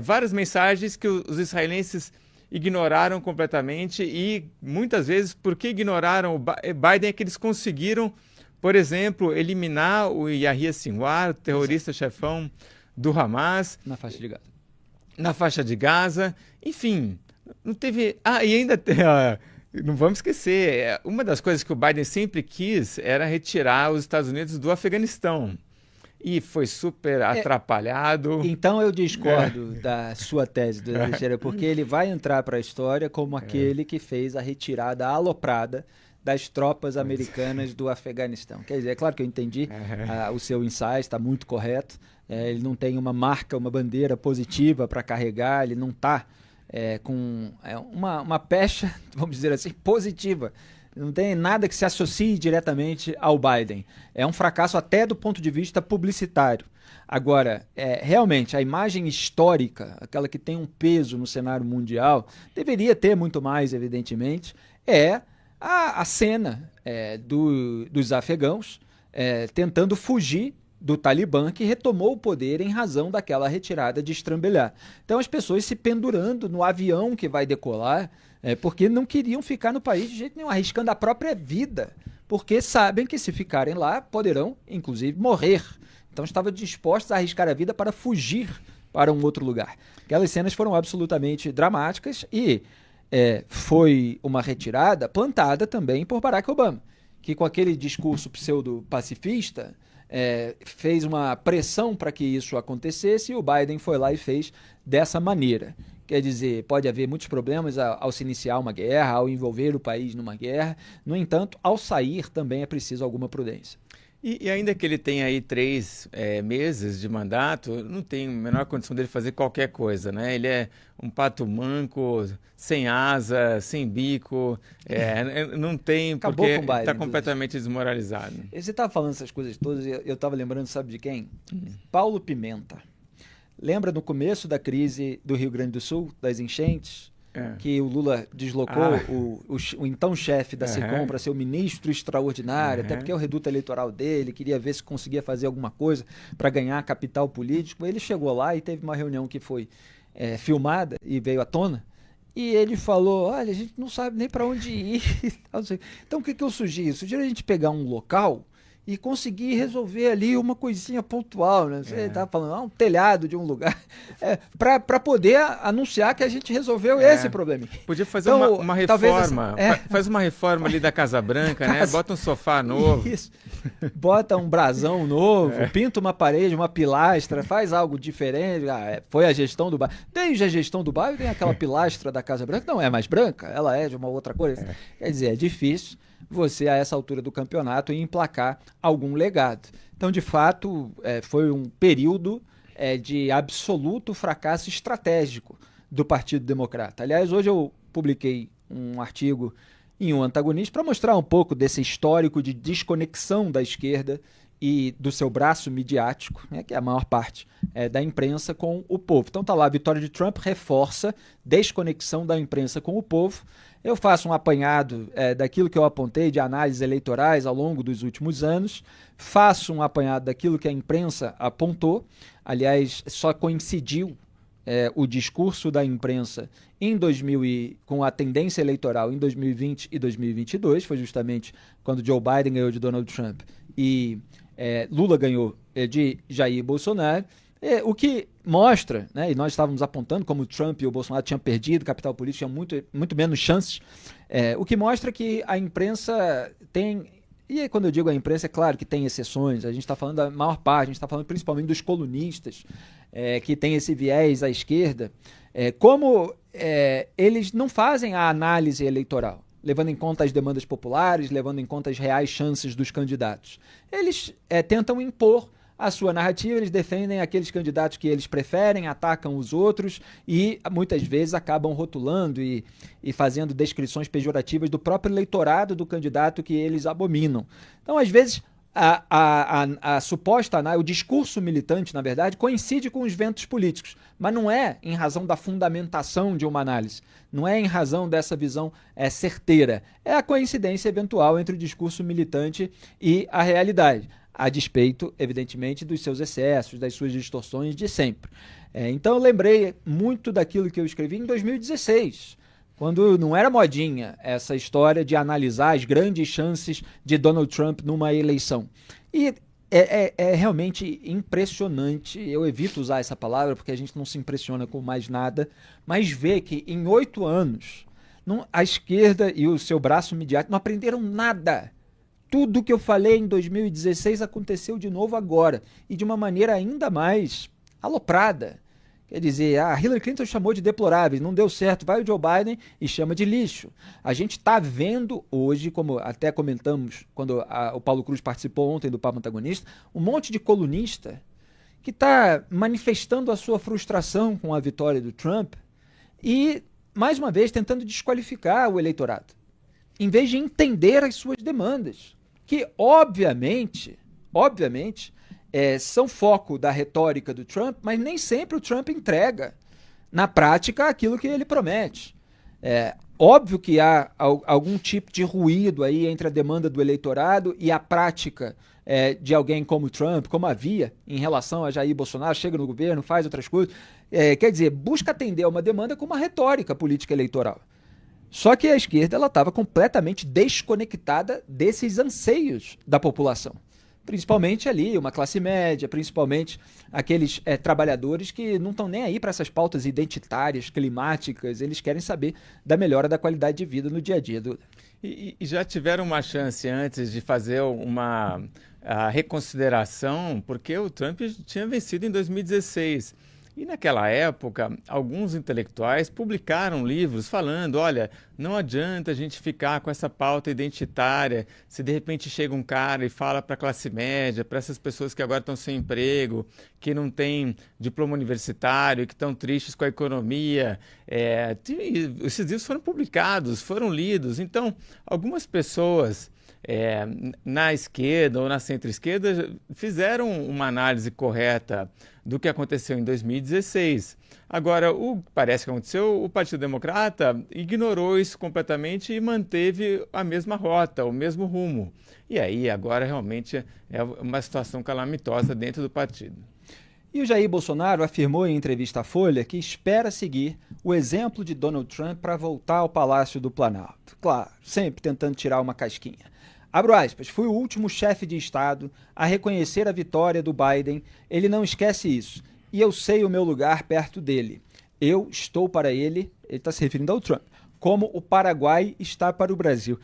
Várias mensagens que os israelenses ignoraram completamente, e muitas vezes, porque ignoraram o Biden, é que eles conseguiram, por exemplo, eliminar o Yahya Sinwar, o terrorista chefão do Hamas. Na faixa de Gaza. Na faixa de Gaza. Enfim, não teve... e ainda Não vamos esquecer, uma das coisas que o Biden sempre quis era retirar os Estados Unidos do Afeganistão. E foi super atrapalhado. Então eu discordo da sua tese, do Teixeira, porque ele vai entrar para a história como aquele que fez a retirada aloprada das tropas americanas do Afeganistão. Quer dizer, é claro que eu entendi o seu ensaio, está muito correto. Ele não tem uma marca, uma bandeira positiva para carregar, ele não está com uma pecha, vamos dizer assim, positiva. Não tem nada que se associe diretamente ao Biden. É um fracasso até do ponto de vista publicitário. Agora, realmente, a imagem histórica, aquela que tem um peso no cenário mundial, deveria ter muito mais, evidentemente, a cena dos afegãos tentando fugir do Talibã, que retomou o poder em razão daquela retirada de estrambelhar. Então as pessoas se pendurando no avião que vai decolar, porque não queriam ficar no país de jeito nenhum, arriscando a própria vida, porque sabem que se ficarem lá poderão, inclusive, morrer. Então estavam dispostos a arriscar a vida para fugir para um outro lugar. Aquelas cenas foram absolutamente dramáticas e foi uma retirada plantada também por Barack Obama, que com aquele discurso pseudo-pacifista fez uma pressão para que isso acontecesse e o Biden foi lá e fez dessa maneira. Quer dizer, pode haver muitos problemas ao se iniciar uma guerra, ao envolver o país numa guerra. No entanto, ao sair também é preciso alguma prudência. E ainda que ele tenha aí 3 meses de mandato, não tem a menor condição dele fazer qualquer coisa, né? Ele é um pato manco, sem asa, sem bico, não tem, Acabou porque com o Biden, está completamente desmoralizado. Você estava falando essas coisas todas e eu estava lembrando, sabe de quem? Paulo Pimenta. Lembra no começo da crise do Rio Grande do Sul, das enchentes? Que o Lula deslocou o então chefe da SECOM para ser o ministro extraordinário, até porque é o reduto eleitoral dele, queria ver se conseguia fazer alguma coisa para ganhar capital político. Ele chegou lá e teve uma reunião que foi filmada e veio à tona, e ele falou, olha, a gente não sabe nem para onde ir. Então o que eu sugiro? Eu sugiro a gente pegar um local e conseguir resolver ali uma coisinha pontual, né? Você estava falando, um telhado de um lugar, para poder anunciar que a gente resolveu esse problema. Podia fazer uma reforma, faz uma reforma ali da Casa Branca, né? Bota um sofá novo. Isso. Bota um brasão novo, pinta uma parede, uma pilastra, faz algo diferente. Foi a gestão do bairro. Desde a gestão do bairro tem aquela pilastra da Casa Branca, não é mais branca, ela é de uma outra cor. Quer dizer, é difícil você, a essa altura do campeonato, emplacar algum legado. Então, de fato, foi um período de absoluto fracasso estratégico do Partido Democrata. Aliás, hoje eu publiquei um artigo em um antagonista para mostrar um pouco desse histórico de desconexão da esquerda e do seu braço midiático, né, que é a maior parte da imprensa, com o povo. Então tá lá, a vitória de Trump reforça desconexão da imprensa com o povo. Eu faço um apanhado daquilo que eu apontei de análises eleitorais ao longo dos últimos anos, faço um apanhado daquilo que a imprensa apontou, aliás, só coincidiu o discurso da imprensa com a tendência eleitoral em 2020 e 2022, foi justamente quando Joe Biden ganhou de Donald Trump e Lula ganhou de Jair Bolsonaro, o que mostra, né, e nós estávamos apontando como o Trump e o Bolsonaro tinham perdido capital político, tinham muito menos chances, o que mostra que a imprensa tem, e aí, quando eu digo a imprensa, é claro que tem exceções, a gente está falando da maior parte, a gente está falando principalmente dos colunistas, que tem esse viés à esquerda, eles não fazem a análise eleitoral, levando em conta as demandas populares, levando em conta as reais chances dos candidatos. Eles tentam impor a sua narrativa, eles defendem aqueles candidatos que eles preferem, atacam os outros e muitas vezes acabam rotulando e fazendo descrições pejorativas do próprio eleitorado do candidato que eles abominam. Então, às vezes, a suposta análise, o discurso militante, na verdade, coincide com os ventos políticos, mas não é em razão da fundamentação de uma análise, não é em razão dessa visão certeira, é a coincidência eventual entre o discurso militante e a realidade, a despeito, evidentemente, dos seus excessos, das suas distorções de sempre. Então eu lembrei muito daquilo que eu escrevi em 2016, quando não era modinha essa história de analisar as grandes chances de Donald Trump numa eleição. E é realmente impressionante, eu evito usar essa palavra porque a gente não se impressiona com mais nada, mas ver que em 8 anos A esquerda e o seu braço midiático não aprenderam nada. Tudo que eu falei em 2016 aconteceu de novo agora, e de uma maneira ainda mais aloprada. Quer dizer, a Hillary Clinton chamou de deploráveis, não deu certo, vai o Joe Biden e chama de lixo. A gente está vendo hoje, como até comentamos quando o Paulo Cruz participou ontem do Papo Antagonista, um monte de colunista que está manifestando a sua frustração com a vitória do Trump e, mais uma vez, tentando desqualificar o eleitorado, em vez de entender as suas demandas, que, obviamente, são foco da retórica do Trump, mas nem sempre o Trump entrega, na prática, aquilo que ele promete. Óbvio que há algum tipo de ruído aí entre a demanda do eleitorado e a prática de alguém como Trump, como havia em relação a Jair Bolsonaro, chega no governo, faz outras coisas. Quer dizer, busca atender a uma demanda com uma retórica política eleitoral. Só que a esquerda estava completamente desconectada desses anseios da população. Principalmente ali, uma classe média, principalmente aqueles trabalhadores que não estão nem aí para essas pautas identitárias, climáticas, eles querem saber da melhora da qualidade de vida no dia a dia. E já tiveram uma chance antes de fazer a reconsideração, porque o Trump tinha vencido em 2016. E naquela época, alguns intelectuais publicaram livros falando, olha, não adianta a gente ficar com essa pauta identitária, se de repente chega um cara e fala para a classe média, para essas pessoas que agora estão sem emprego, que não têm diploma universitário, que estão tristes com a economia. Esses livros foram publicados, foram lidos. Então, algumas pessoas na esquerda ou na centro-esquerda fizeram uma análise correta do que aconteceu em 2016. Agora, parece que aconteceu, o Partido Democrata ignorou isso completamente e manteve a mesma rota, o mesmo rumo. E aí, agora, realmente é uma situação calamitosa dentro do partido. E o Jair Bolsonaro afirmou em entrevista à Folha que espera seguir o exemplo de Donald Trump para voltar ao Palácio do Planalto. Claro, sempre tentando tirar uma casquinha. Abro aspas, fui o último chefe de Estado a reconhecer a vitória do Biden, ele não esquece isso, e eu sei o meu lugar perto dele. Eu estou para ele está se referindo ao Trump, como o Paraguai está para o Brasil.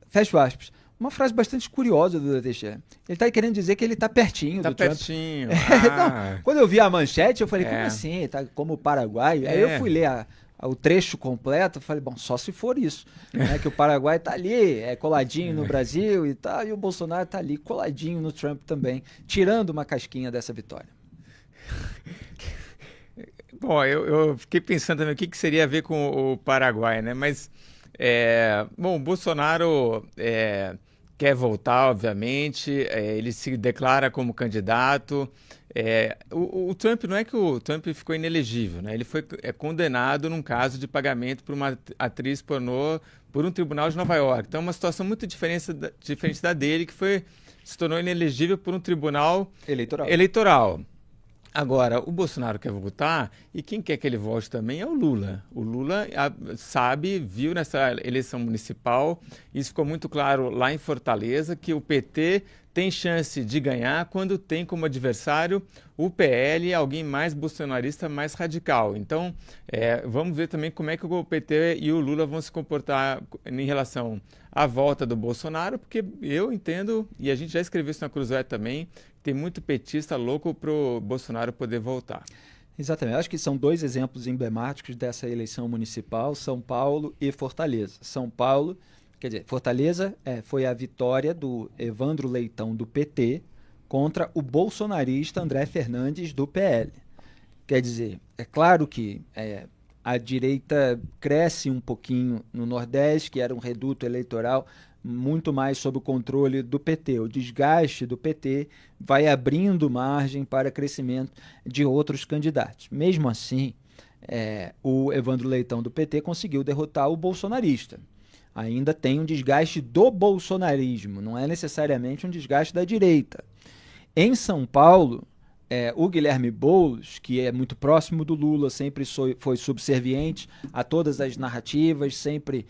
Fecho aspas, uma frase bastante curiosa do Teixeira. Ele está querendo dizer que ele está pertinho do Trump. Está pertinho. Não, quando eu vi a manchete, eu falei, como assim? Tá como o Paraguai? Aí eu fui ler o trecho completo, falei, bom, só se for isso, né, que o Paraguai tá ali, coladinho no Brasil e tal, e o Bolsonaro tá ali coladinho no Trump também, tirando uma casquinha dessa vitória. Bom, eu fiquei pensando também o que seria a ver com o Paraguai, né, mas, bom, o Bolsonaro quer voltar, obviamente, ele se declara como candidato. O Trump, não é que o Trump ficou inelegível, né? Ele foi condenado num caso de pagamento por uma atriz pornô por um tribunal de Nova York. Então, uma situação muito diferente da dele, que se tornou inelegível por um tribunal eleitoral. Agora, o Bolsonaro quer voltar e quem quer que ele volte também é o Lula. O Lula viu nessa eleição municipal, isso ficou muito claro lá em Fortaleza, que o PT tem chance de ganhar quando tem como adversário o PL, alguém mais bolsonarista, mais radical. Então, vamos ver também como é que o PT e o Lula vão se comportar em relação à volta do Bolsonaro, porque eu entendo, e a gente já escreveu isso na Cruzeiro também, tem muito petista louco para o Bolsonaro poder voltar. Exatamente. Acho que são dois exemplos emblemáticos dessa eleição municipal, São Paulo e Fortaleza. São Paulo, quer dizer, Fortaleza foi a vitória do Evandro Leitão, do PT, contra o bolsonarista André Fernandes, do PL. Quer dizer, é claro que a direita cresce um pouquinho no Nordeste, que era um reduto eleitoral muito mais sob o controle do PT. O desgaste do PT vai abrindo margem para crescimento de outros candidatos. Mesmo assim, o Evandro Leitão, do PT, conseguiu derrotar o bolsonarista. Ainda tem um desgaste do bolsonarismo, não é necessariamente um desgaste da direita. Em São Paulo, o Guilherme Boulos, que é muito próximo do Lula, sempre foi subserviente a todas as narrativas, sempre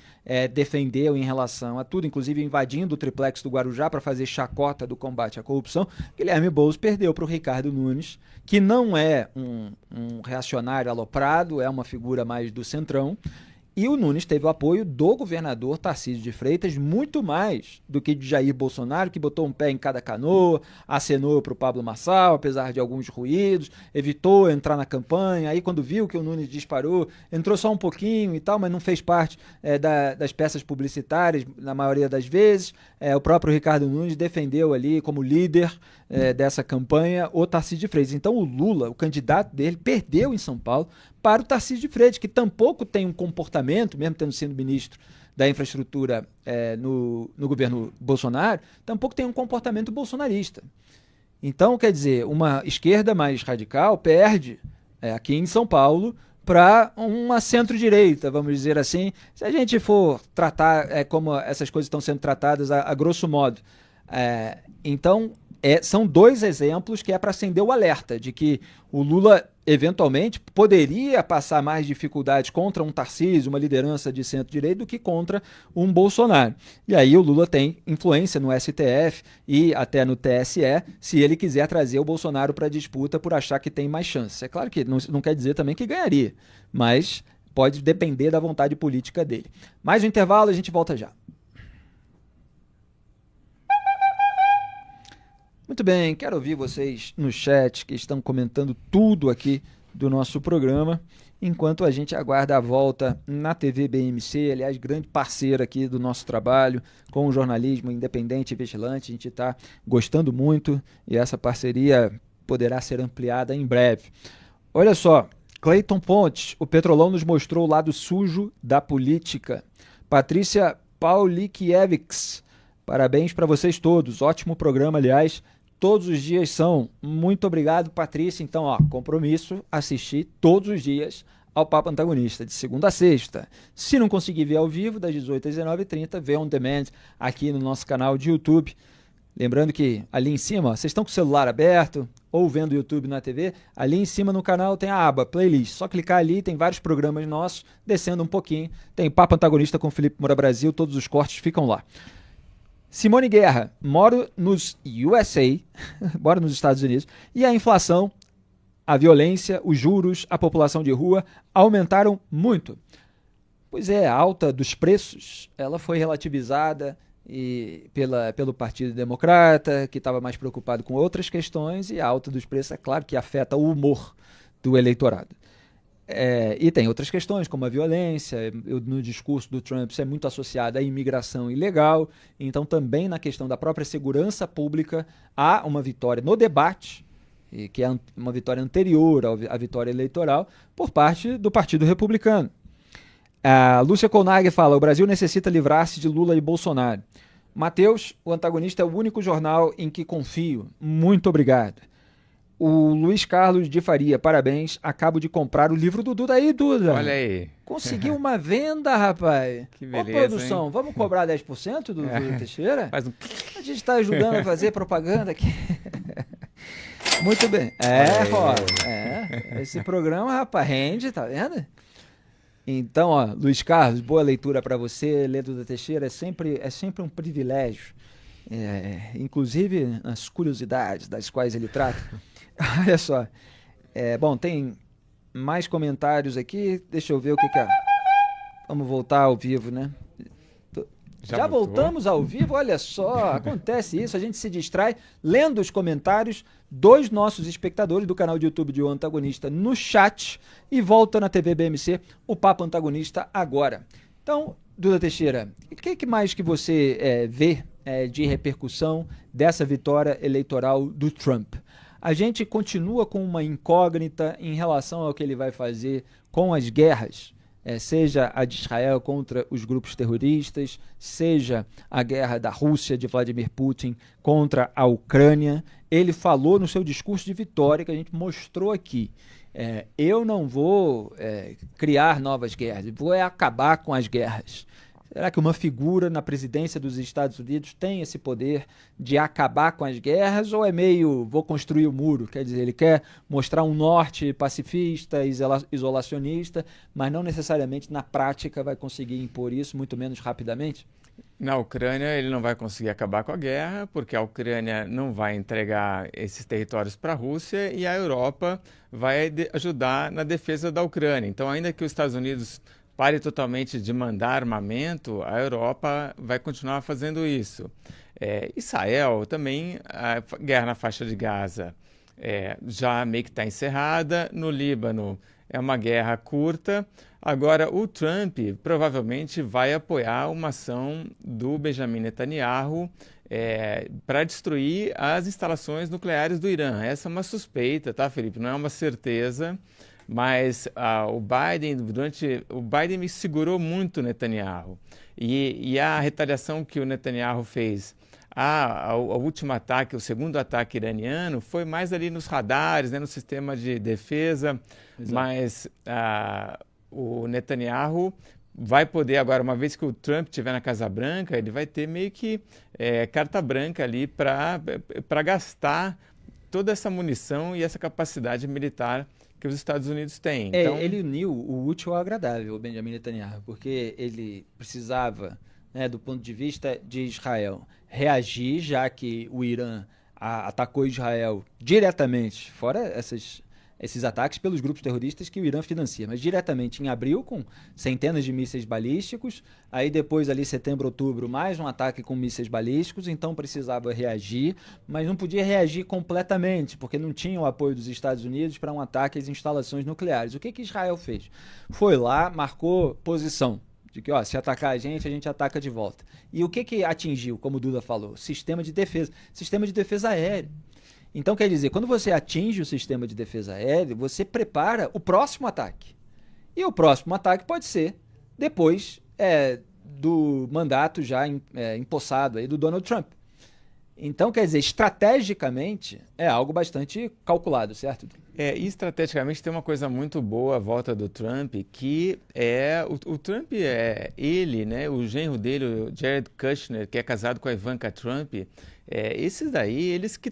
defendeu em relação a tudo, inclusive invadindo o triplex do Guarujá para fazer chacota do combate à corrupção. Guilherme Boulos perdeu para o Ricardo Nunes, que não é um reacionário aloprado, é uma figura mais do centrão, E o Nunes teve o apoio do governador Tarcísio de Freitas, muito mais do que de Jair Bolsonaro, que botou um pé em cada canoa, acenou para o Pablo Marçal, apesar de alguns ruídos, evitou entrar na campanha. Aí, quando viu que o Nunes disparou, entrou só um pouquinho e tal, mas não fez parte das peças publicitárias, na maioria das vezes. O próprio Ricardo Nunes defendeu ali, como líder dessa campanha, o Tarcísio de Freitas. Então, o Lula, o candidato dele, perdeu em São Paulo para o Tarcísio de Freitas, que tampouco tem um comportamento, mesmo tendo sido ministro da infraestrutura no governo Bolsonaro, tampouco tem um comportamento bolsonarista. Então, quer dizer, uma esquerda mais radical perde aqui em São Paulo para uma centro-direita, vamos dizer assim, se a gente for tratar como essas coisas estão sendo tratadas a grosso modo. Então, são dois exemplos que é para acender o alerta de que o Lula eventualmente poderia passar mais dificuldades contra um Tarcísio, uma liderança de centro-direita, do que contra um Bolsonaro. E aí o Lula tem influência no STF e até no TSE, se ele quiser trazer o Bolsonaro para a disputa por achar que tem mais chance. É claro que não quer dizer também que ganharia, mas pode depender da vontade política dele. Mais um intervalo, a gente volta já. Muito bem, quero ouvir vocês no chat que estão comentando tudo aqui do nosso programa, enquanto a gente aguarda a volta na TV BMC, aliás, grande parceira aqui do nosso trabalho com o jornalismo independente e vigilante. A gente está gostando muito e essa parceria poderá ser ampliada em breve. Olha só, Cleiton Pontes, o Petrolão nos mostrou o lado sujo da política. Patrícia Paulikiewicz, parabéns para vocês todos, ótimo programa, aliás. Todos os dias são. Muito obrigado, Patrícia. Então, compromisso, assistir todos os dias ao Papo Antagonista, de segunda a sexta. Se não conseguir ver ao vivo, das 18 às 19h30, vê on demand aqui no nosso canal de YouTube. Lembrando que ali em cima, vocês estão com o celular aberto ou vendo o YouTube na TV, ali em cima no canal tem a aba Playlist. Só clicar ali, tem vários programas nossos, descendo um pouquinho. Tem Papo Antagonista com Felipe Moura Brasil, todos os cortes ficam lá. Simone Guerra, moro nos USA, moro nos Estados Unidos, e a inflação, a violência, os juros, a população de rua aumentaram muito. Pois é, a alta dos preços, ela foi relativizada pelo Partido Democrata, que estava mais preocupado com outras questões, e a alta dos preços, é claro que afeta o humor do eleitorado. E tem outras questões, como a violência. No discurso do Trump isso é muito associado à imigração ilegal, então também na questão da própria segurança pública há uma vitória no debate, que é uma vitória anterior à vitória eleitoral, por parte do Partido Republicano. A Lúcia Kolnag fala: o Brasil necessita livrar-se de Lula e Bolsonaro. Matheus, o Antagonista é o único jornal em que confio. Muito obrigado. O Luiz Carlos de Faria, parabéns, acabo de comprar o livro do Duda. Aí, Duda. Olha aí. Conseguiu uma venda, rapaz. Que beleza, produção, hein? Vamos cobrar 10% do Duda Teixeira? Faz um... A gente está ajudando a fazer propaganda aqui. Muito bem. Esse programa, rapaz, rende, tá vendo? Então, Luiz Carlos, boa leitura para você. Ler Duda Teixeira é sempre um privilégio. Inclusive as curiosidades das quais ele trata. Olha só. Bom, tem mais comentários aqui. Deixa eu ver o que é. Vamos voltar ao vivo, né? Já voltamos ao vivo? Olha só, acontece isso, a gente se distrai lendo os comentários dos nossos espectadores do canal de YouTube de O Antagonista no chat e volta na TV BMC, o Papo Antagonista agora. Então, Duda Teixeira, o que mais que você vê de repercussão dessa vitória eleitoral do Trump? A gente continua com uma incógnita em relação ao que ele vai fazer com as guerras, seja a de Israel contra os grupos terroristas, seja a guerra da Rússia de Vladimir Putin contra a Ucrânia. Ele falou no seu discurso de vitória, que a gente mostrou aqui, eu não vou criar novas guerras, vou acabar com as guerras. Será que uma figura na presidência dos Estados Unidos tem esse poder de acabar com as guerras, ou é meio vou construir o muro? Quer dizer, ele quer mostrar um norte pacifista, isolacionista, mas não necessariamente na prática vai conseguir impor isso, muito menos rapidamente? Na Ucrânia ele não vai conseguir acabar com a guerra, porque a Ucrânia não vai entregar esses territórios para a Rússia e a Europa vai ajudar na defesa da Ucrânia. Então, ainda que os Estados Unidos pare totalmente de mandar armamento, a Europa vai continuar fazendo isso. Israel também, a guerra na faixa de Gaza já meio que está encerrada. No Líbano é uma guerra curta. Agora, o Trump provavelmente vai apoiar uma ação do Benjamin Netanyahu para destruir as instalações nucleares do Irã. Essa é uma suspeita, tá, Felipe? Não é uma certeza, mas o Biden me segurou muito o Netanyahu. E a retaliação que o Netanyahu fez ao último ataque, o segundo ataque iraniano, foi mais ali nos radares, né, no sistema de defesa. Exato. Mas o Netanyahu vai poder agora, uma vez que o Trump estiver na Casa Branca, ele vai ter meio que carta branca ali para gastar toda essa munição e essa capacidade militar que os Estados Unidos têm. Então, ele uniu o útil ao agradável, o Benjamin Netanyahu, porque ele precisava, né, do ponto de vista de Israel, reagir, já que o Irã atacou Israel diretamente, fora esses ataques pelos grupos terroristas que o Irã financia, mas diretamente em abril com centenas de mísseis balísticos, aí depois ali setembro, outubro, mais um ataque com mísseis balísticos, então precisava reagir, mas não podia reagir completamente, porque não tinha o apoio dos Estados Unidos para um ataque às instalações nucleares. O que Israel fez? Foi lá, marcou posição, de que se atacar a gente ataca de volta. E o que atingiu, como o Duda falou? Sistema de defesa aéreo. Então, quer dizer, quando você atinge o sistema de defesa aérea, você prepara o próximo ataque. E o próximo ataque pode ser depois do mandato já empossado aí do Donald Trump. Então, quer dizer, estrategicamente é algo bastante calculado, certo? E estrategicamente tem uma coisa muito boa à volta do Trump, que o Trump ele, né, o genro dele, o Jared Kushner, que é casado com a Ivanka Trump, esses daí, eles que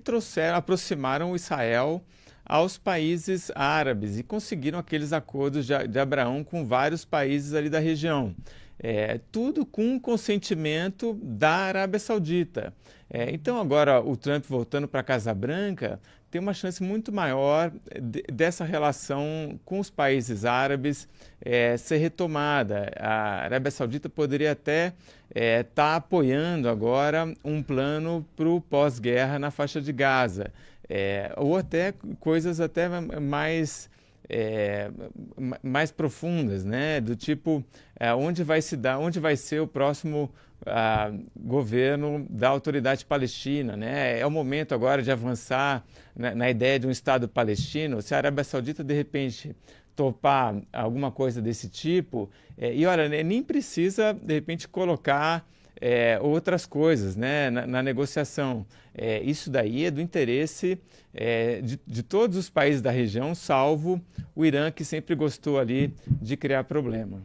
aproximaram Israel aos países árabes e conseguiram aqueles acordos de Abraão com vários países ali da região. Tudo com consentimento da Arábia Saudita. Então agora o Trump voltando para a Casa Branca tem uma chance muito maior dessa relação com os países árabes ser retomada. A Arábia Saudita poderia até estar apoiando agora um plano para o pós-guerra na faixa de Gaza, ou até coisas até mais profundas, né? Do tipo, onde vai ser o próximo governo da autoridade palestina, né? É o momento agora de avançar na ideia de um Estado palestino. Se a Arábia Saudita, de repente, topar alguma coisa desse tipo, e olha, nem precisa, de repente, colocar outras coisas, né, na negociação. Isso daí é do interesse de todos os países da região, salvo o Irã, que sempre gostou ali de criar problema.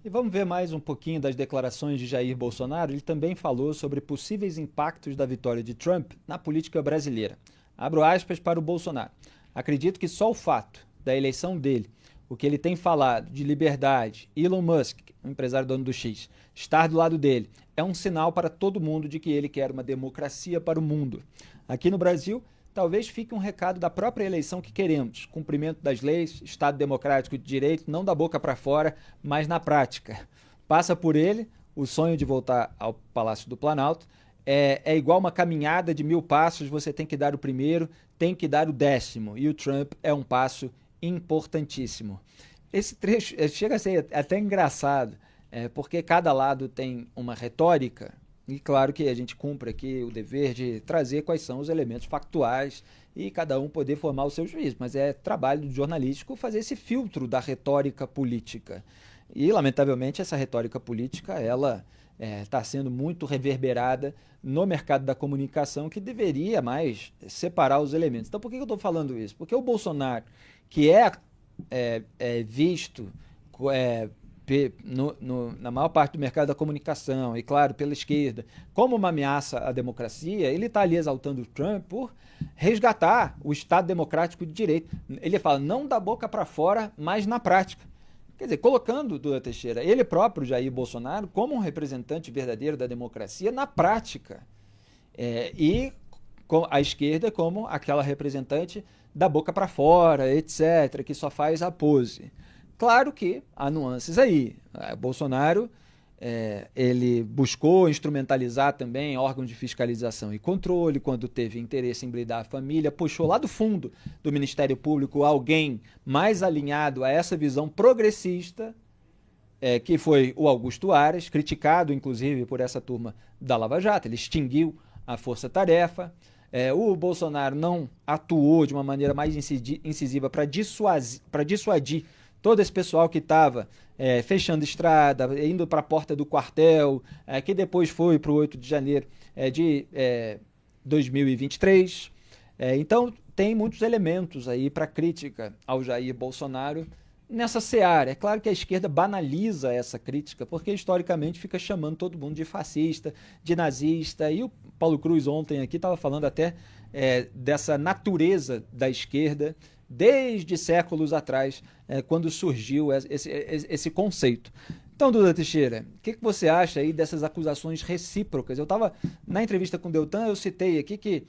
E vamos ver mais um pouquinho das declarações de Jair Bolsonaro. Ele também falou sobre possíveis impactos da vitória de Trump na política brasileira. Abro aspas para o Bolsonaro. Acredito que só o fato da eleição dele, o que ele tem falado de liberdade, Elon Musk, o empresário dono do X, estar do lado dele, é um sinal para todo mundo de que ele quer uma democracia para o mundo. Aqui no Brasil, talvez fique um recado da própria eleição que queremos, cumprimento das leis, Estado democrático de direito, não da boca para fora, mas na prática. Passa por ele, o sonho de voltar ao Palácio do Planalto, é igual uma caminhada de 1000 passos, você tem que dar o primeiro, tem que dar o 10º, e o Trump é um passo importantíssimo. Esse trecho chega a ser até engraçado, porque cada lado tem uma retórica, e claro que a gente cumpre aqui o dever de trazer quais são os elementos factuais e cada um poder formar o seu juízo, mas é trabalho do jornalístico fazer esse filtro da retórica política. E, lamentavelmente, essa retórica política, ela está sendo muito reverberada no mercado da comunicação, que deveria mais separar os elementos. Então, por que eu estou falando isso? Porque o Bolsonaro, que é visto na maior parte do mercado da comunicação, e claro, pela esquerda, como uma ameaça à democracia, ele está ali exaltando o Trump por resgatar o Estado democrático de direito. Ele fala, não da boca para fora, mas na prática. Quer dizer, colocando, Duda Teixeira, ele próprio, Jair Bolsonaro, como um representante verdadeiro da democracia na prática. E a esquerda como aquela representante da boca para fora, etc., que só faz a pose. Claro que há nuances aí. Bolsonaro, ele buscou instrumentalizar também órgãos de fiscalização e controle quando teve interesse em blindar a família, puxou lá do fundo do Ministério Público alguém mais alinhado a essa visão progressista, que foi o Augusto Aras, criticado inclusive por essa turma da Lava Jato. Ele extinguiu a força-tarefa. O Bolsonaro não atuou de uma maneira mais incisiva para dissuadir todo esse pessoal que estava fechando estrada, indo para a porta do quartel, que depois foi para o 8 de janeiro de 2023. Então, tem muitos elementos aí para crítica ao Jair Bolsonaro nessa seara. É claro que a esquerda banaliza essa crítica, porque historicamente fica chamando todo mundo de fascista, de nazista, e o Paulo Cruz ontem aqui estava falando até dessa natureza da esquerda, desde séculos atrás, quando surgiu esse conceito. Então, Duda Teixeira, o que você acha aí dessas acusações recíprocas? Eu estava, na entrevista com o Deltan, eu citei aqui que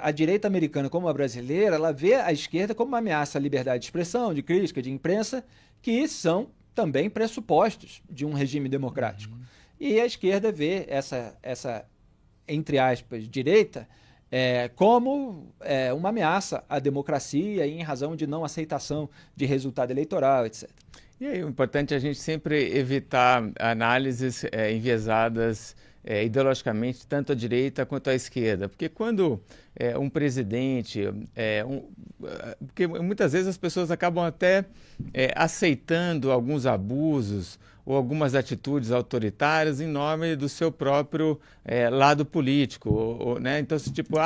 a direita americana, como a brasileira, ela vê a esquerda como uma ameaça à liberdade de expressão, de crítica, de imprensa, que são também pressupostos de um regime democrático. E a esquerda vê essa entre aspas, direita, como uma ameaça à democracia e em razão de não aceitação de resultado eleitoral, etc. E aí, o importante é a gente sempre evitar análises enviesadas ideologicamente, tanto à direita quanto à esquerda. Porque quando um presidente... porque muitas vezes as pessoas acabam até aceitando alguns abusos ou algumas atitudes autoritárias em nome do seu próprio lado político, né? Então, tipo,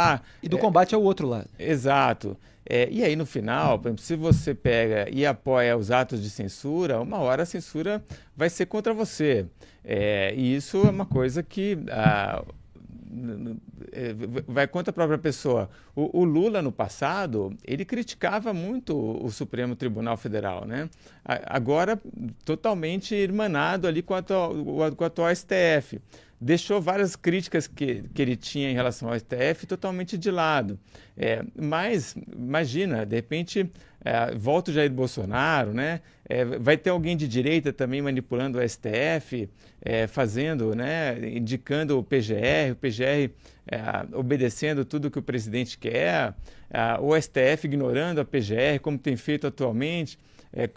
e do combate ao outro lado. Exato. E aí, no final, por exemplo, se você pega e apoia os atos de censura, uma hora a censura vai ser contra você. E isso é uma coisa que vai contra a própria pessoa. O Lula, no passado, ele criticava muito o Supremo Tribunal Federal, né? Agora, totalmente irmanado ali com o atual STF. Deixou várias críticas que ele tinha em relação ao STF totalmente de lado. Mas, imagina, de repente, volta o Jair Bolsonaro, né? Vai ter alguém de direita também manipulando o STF, fazendo, né? Indicando o PGR obedecendo tudo que o presidente quer, o STF ignorando a PGR, como tem feito atualmente.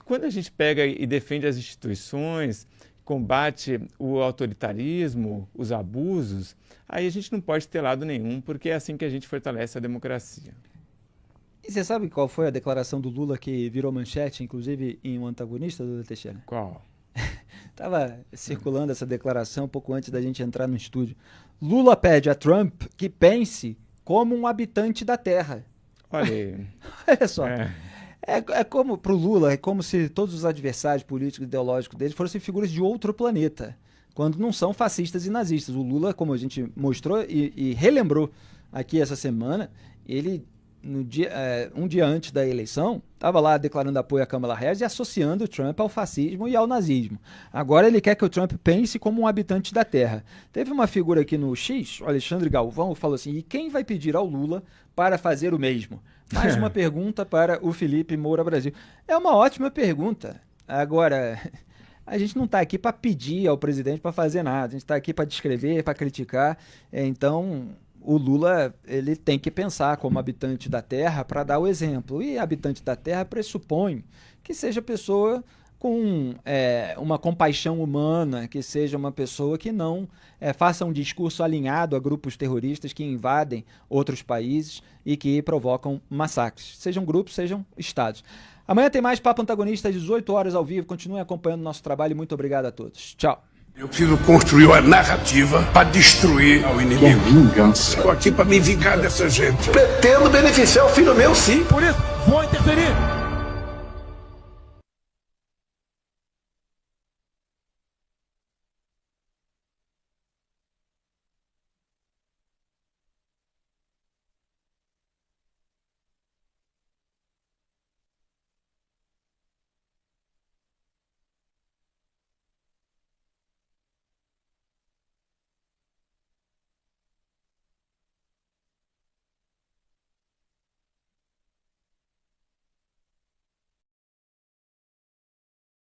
Quando a gente pega e defende as instituições, combate o autoritarismo, os abusos, aí a gente não pode ter lado nenhum, porque é assim que a gente fortalece a democracia. E você sabe qual foi a declaração do Lula que virou manchete, inclusive em Um Antagonista, Duda Teixeira? Qual? Estava circulando essa declaração um pouco antes da gente entrar no estúdio. Lula pede a Trump que pense como um habitante da Terra. Olha aí. Olha só. É como, para o Lula, é como se todos os adversários políticos e ideológicos dele fossem figuras de outro planeta, quando não são fascistas e nazistas. O Lula, como a gente mostrou e relembrou aqui essa semana, ele, um dia antes da eleição, estava lá declarando apoio a Kamala Harris e associando o Trump ao fascismo e ao nazismo. Agora ele quer que o Trump pense como um habitante da Terra. Teve uma figura aqui no X, o Alexandre Galvão, falou assim, e quem vai pedir ao Lula para fazer o mesmo? Mais uma pergunta para o Felipe Moura Brasil. É uma ótima pergunta. Agora, a gente não está aqui para pedir ao presidente para fazer nada. A gente está aqui para descrever, para criticar. Então, o Lula ele tem que pensar como habitante da Terra para dar o exemplo. E habitante da Terra pressupõe que seja pessoa com uma compaixão humana, que seja uma pessoa que não faça um discurso alinhado a grupos terroristas que invadem outros países e que provocam massacres. Sejam grupos, sejam estados. Amanhã tem mais Papo Antagonista às 18 horas ao vivo. Continuem acompanhando nosso trabalho e muito obrigado a todos. Tchau. Eu preciso construir uma narrativa para destruir o inimigo. Vingança. Estou aqui para me vingar dessa gente. Pretendo beneficiar o filho meu, sim. Por isso, vou interferir.